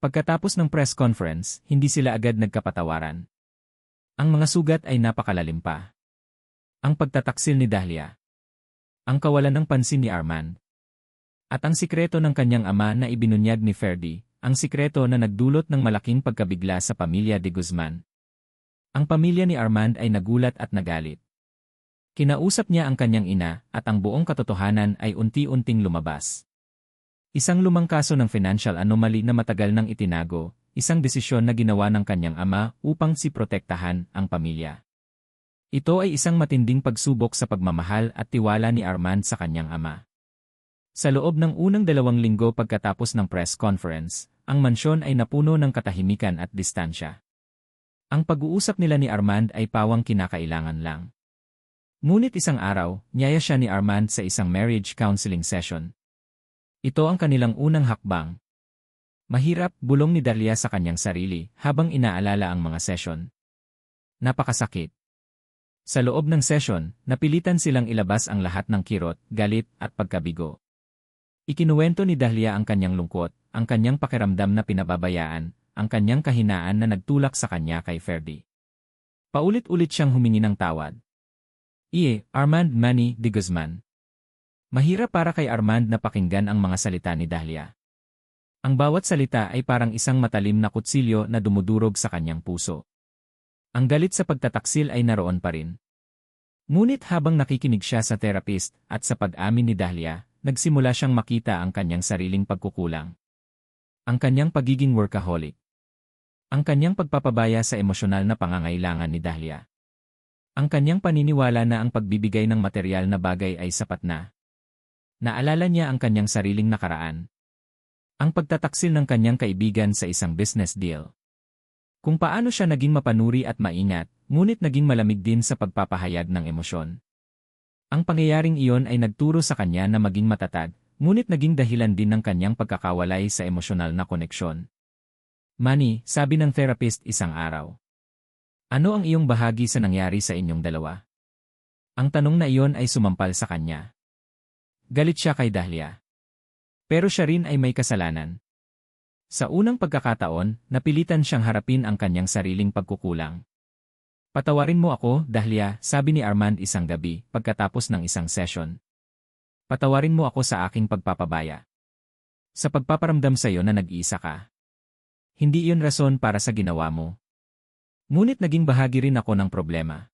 Pagkatapos ng press conference, hindi sila agad nagkapatawaran. Ang mga sugat ay napakalalim pa. Ang pagtataksil ni Dahlia. Ang kawalan ng pansin ni Armand. At ang sikreto ng kanyang ama na ibinunyag ni Ferdy, ang sikreto na nagdulot ng malaking pagkabigla sa pamilya de Guzman. Ang pamilya ni Armand ay nagulat at nagalit. Kinausap niya ang kanyang ina at ang buong katotohanan ay unti-unting lumabas. Isang lumang kaso ng financial anomaly na matagal nang itinago, isang desisyon na ginawa ng kanyang ama upang protektahan ang pamilya. Ito ay isang matinding pagsubok sa pagmamahal at tiwala ni Armand sa kanyang ama. Sa loob ng unang 2 linggo pagkatapos ng press conference, ang mansyon ay napuno ng katahimikan at distansya. Ang pag-uusap nila ni Armand ay pawang kinakailangan lang. Ngunit isang araw, niyaya siya ni Armand sa isang marriage counseling session. Ito ang kanilang unang hakbang. Mahirap, bulong ni Dahlia sa kanyang sarili habang inaalala ang mga session. Napakasakit. Sa loob ng session, napilitan silang ilabas ang lahat ng kirot, galit, at pagkabigo. Ikinuwento ni Dahlia ang kanyang lungkot, ang kanyang pakiramdam na pinababayaan, ang kanyang kahinaan na nagtulak sa kanya kay Ferdy. Paulit-ulit siyang humingi ng tawad. Armand Manny de Guzman. Mahirap para kay Armand na pakinggan ang mga salita ni Dahlia. Ang bawat salita ay parang isang matalim na kutsilyo na dumudurog sa kanyang puso. Ang galit sa pagtataksil ay naroon pa rin. Ngunit habang nakikinig siya sa therapist at sa pag-amin ni Dahlia, nagsimula siyang makita ang kanyang sariling pagkukulang. Ang kanyang pagiging workaholic. Ang kanyang pagpapabaya sa emosyonal na pangangailangan ni Dahlia. Ang kanyang paniniwala na ang pagbibigay ng material na bagay ay sapat na. Naalala niya ang kanyang sariling nakaraan. Ang pagtataksil ng kanyang kaibigan sa isang business deal. Kung paano siya naging mapanuri at maingat, ngunit naging malamig din sa pagpapahayag ng emosyon. Ang pangyayaring iyon ay nagturo sa kanya na maging matatag, ngunit naging dahilan din ng kanyang pagkakawalay sa emosyonal na koneksyon. Manny, sabi ng therapist isang araw. Ano ang iyong bahagi sa nangyari sa inyong dalawa? Ang tanong na iyon ay sumampal sa kanya. Galit siya kay Dahlia. Pero siya rin ay may kasalanan. Sa unang pagkakataon, napilitan siyang harapin ang kanyang sariling pagkukulang. Patawarin mo ako, Dahlia, sabi ni Armand isang gabi, pagkatapos ng isang session. Patawarin mo ako sa aking pagpapabaya. Sa pagpaparamdam sa iyo na nag-iisa ka. Hindi iyon rason para sa ginawa mo. Ngunit naging bahagi rin ako ng problema.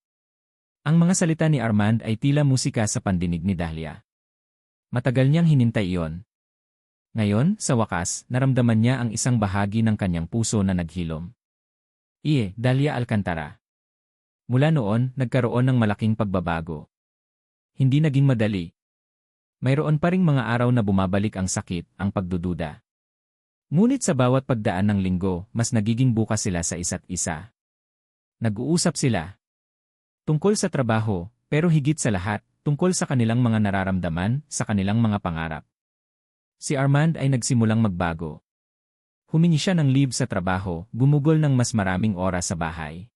Ang mga salita ni Armand ay tila musika sa pandinig ni Dahlia. Matagal niyang hinintay iyon. Ngayon, sa wakas, naramdaman niya ang isang bahagi ng kanyang puso na naghilom. Dahlia Alcantara. Mula noon, nagkaroon ng malaking pagbabago. Hindi naging madali. Mayroon pa ring mga araw na bumabalik ang sakit, ang pagdududa. Ngunit sa bawat pagdaan ng linggo, mas nagiging bukas sila sa isa't isa. Nag-uusap sila. Tungkol sa trabaho, pero higit sa lahat, tungkol sa kanilang mga nararamdaman, sa kanilang mga pangarap. Si Armand ay nagsimulang magbago. Humingi siya ng leave sa trabaho, gumugol ng mas maraming oras sa bahay.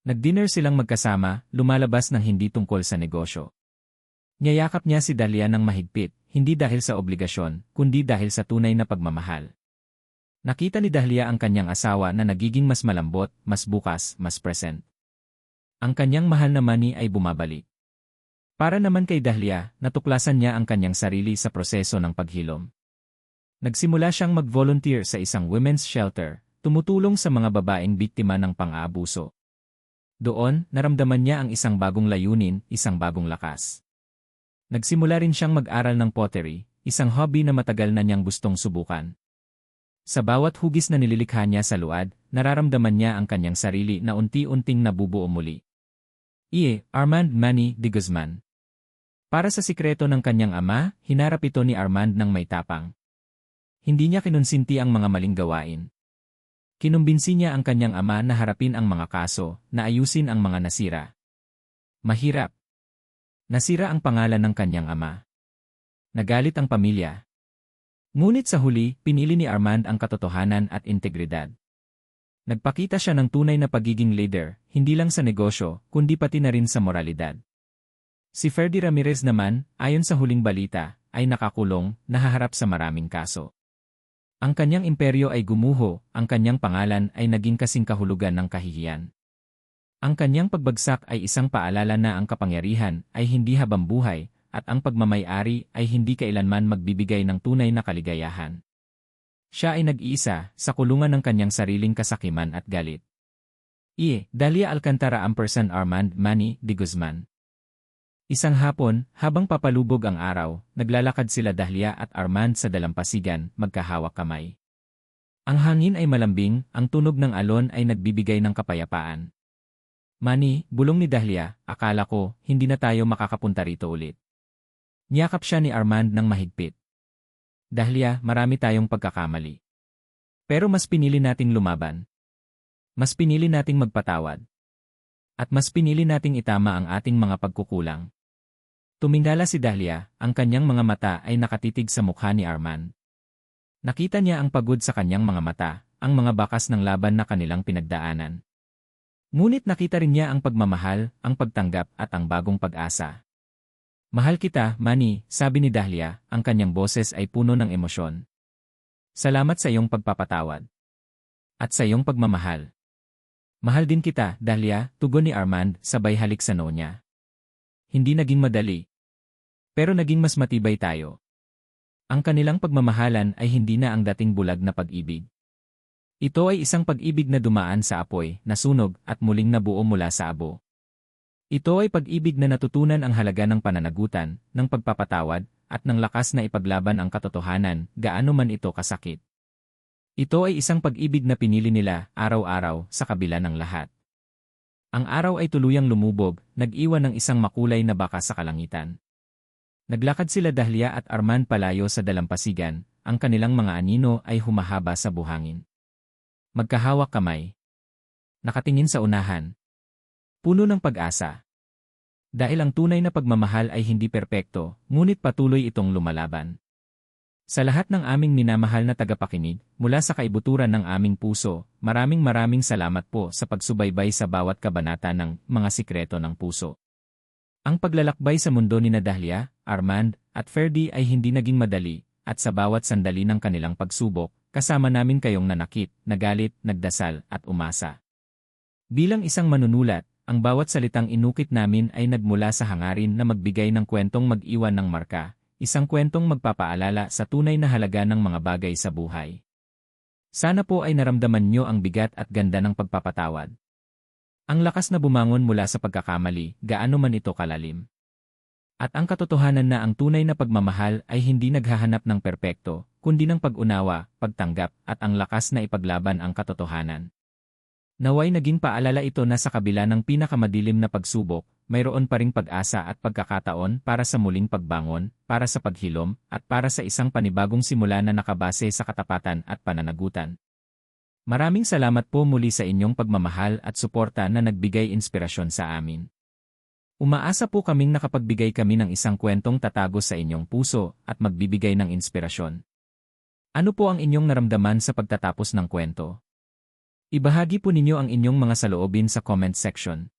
Nag-dinner silang magkasama, lumalabas ng hindi tungkol sa negosyo. Niyayakap niya si Dahlia ng mahigpit, hindi dahil sa obligasyon, kundi dahil sa tunay na pagmamahal. Nakita ni Dahlia ang kanyang asawa na nagiging mas malambot, mas bukas, mas present. Ang kanyang mahal na Manny ay bumabalik. Para naman kay Dahlia, natuklasan niya ang kanyang sarili sa proseso ng paghilom. Nagsimula siyang mag-volunteer sa isang women's shelter, tumutulong sa mga babaeng biktima ng pang-aabuso. Doon, naramdaman niya ang isang bagong layunin, isang bagong lakas. Nagsimula rin siyang mag-aral ng pottery, isang hobby na matagal na niyang gustong subukan. Sa bawat hugis na nililikha niya sa luad, nararamdaman niya ang kanyang sarili na unti-unting nabubuo muli. Armand Manny de Guzman. Para sa sikreto ng kanyang ama, hinarap ito ni Armand ng may tapang. Hindi niya kinonsinti ang mga maling gawain. Kinumbinsi niya ang kanyang ama na harapin ang mga kaso, na ayusin ang mga nasira. Mahirap. Nasira ang pangalan ng kanyang ama. Nagalit ang pamilya. Ngunit sa huli, pinili ni Armand ang katotohanan at integridad. Nagpakita siya ng tunay na pagiging leader, hindi lang sa negosyo, kundi pati na rin sa moralidad. Si Ferdy Ramirez naman, ayon sa huling balita, ay nakakulong, nahaharap sa maraming kaso. Ang kanyang imperyo ay gumuho, ang kanyang pangalan ay naging kasing kahulugan ng kahihiyan. Ang kanyang pagbagsak ay isang paalala na ang kapangyarihan ay hindi habang buhay, at ang pagmamay-ari ay hindi kailanman magbibigay ng tunay na kaligayahan. Siya ay nag-iisa sa kulungan ng kanyang sariling kasakiman at galit. Dahlia Alcantara & Armand Manny de Guzman. Isang hapon, habang papalubog ang araw, naglalakad sila Dahlia at Armand sa dalampasigan, magkahawak kamay. Ang hangin ay malambing, ang tunog ng alon ay nagbibigay ng kapayapaan. Manny, bulong ni Dahlia, akala ko, hindi na tayo makakapunta rito ulit. Niyakap siya ni Armand ng mahigpit. Dahlia, marami tayong pagkakamali. Pero mas pinili nating lumaban. Mas pinili nating magpatawad. At mas pinili nating itama ang ating mga pagkukulang. Tumingala si Dahlia, ang kanyang mga mata ay nakatitig sa mukha ni Armand. Nakita niya ang pagod sa kanyang mga mata, ang mga bakas ng laban na kanilang pinagdaanan. Ngunit nakita rin niya ang pagmamahal, ang pagtanggap at ang bagong pag-asa. Mahal kita, Manny, sabi ni Dahlia, ang kanyang boses ay puno ng emosyon. Salamat sa iyong pagpapatawad. At sa iyong pagmamahal. Mahal din kita, Dahlia, tugon ni Armand, sabay halik sa noo niya. Hindi naging madali. Pero naging mas matibay tayo. Ang kanilang pagmamahalan ay hindi na ang dating bulag na pag-ibig. Ito ay isang pag-ibig na dumaan sa apoy, nasunog, at muling nabuo mula sa abo. Ito ay pag-ibig na natutunan ang halaga ng pananagutan, ng pagpapatawad, at ng lakas na ipaglaban ang katotohanan, gaano man ito kasakit. Ito ay isang pag-ibig na pinili nila, araw-araw, sa kabila ng lahat. Ang araw ay tuluyang lumubog, nag-iwan ng isang makulay na baka sa kalangitan. Naglakad sila Dahlia at Armand palayo sa dalampasigan, ang kanilang mga anino ay humahaba sa buhangin. Magkahawak kamay. Nakatingin sa unahan. Puno ng pag-asa. Dahil ang tunay na pagmamahal ay hindi perpekto, ngunit patuloy itong lumalaban. Sa lahat ng aming minamahal na tagapakinig, mula sa kaibuturan ng aming puso, maraming salamat po sa pagsubaybay sa bawat kabanata ng Mga Sikreto ng Puso. Ang paglalakbay sa mundo ni Dahlia, Armand, at Ferdy ay hindi naging madali, at sa bawat sandali ng kanilang pagsubok, kasama namin kayong nanakit, nagalit, nagdasal, at umasa. Bilang isang manunulat, ang bawat salitang inukit namin ay nagmula sa hangarin na magbigay ng kwentong mag-iwan ng marka, isang kwentong magpapaalala sa tunay na halaga ng mga bagay sa buhay. Sana po ay naramdaman nyo ang bigat at ganda ng pagpapatawad. Ang lakas na bumangon mula sa pagkakamali, gaano man ito kalalim. At ang katotohanan na ang tunay na pagmamahal ay hindi naghahanap ng perpekto, kundi ng pag-unawa, pagtanggap, at ang lakas na ipaglaban ang katotohanan. Naway naging paalala ito na sa kabila ng pinakamadilim na pagsubok, mayroon pa ring pag-asa at pagkakataon para sa muling pagbangon, para sa paghilom, at para sa isang panibagong simula na nakabase sa katapatan at pananagutan. Maraming salamat po muli sa inyong pagmamahal at suporta na nagbigay inspirasyon sa amin. Umaasa po kaming nakapagbigay kami ng isang kwentong tatago sa inyong puso at magbibigay ng inspirasyon. Ano po ang inyong naramdaman sa pagtatapos ng kwento? Ibahagi po ninyo ang inyong mga saloobin sa comment section.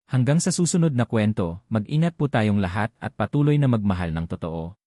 Hanggang sa susunod na kwento, mag-ingat po tayong lahat at patuloy na magmahal ng totoo.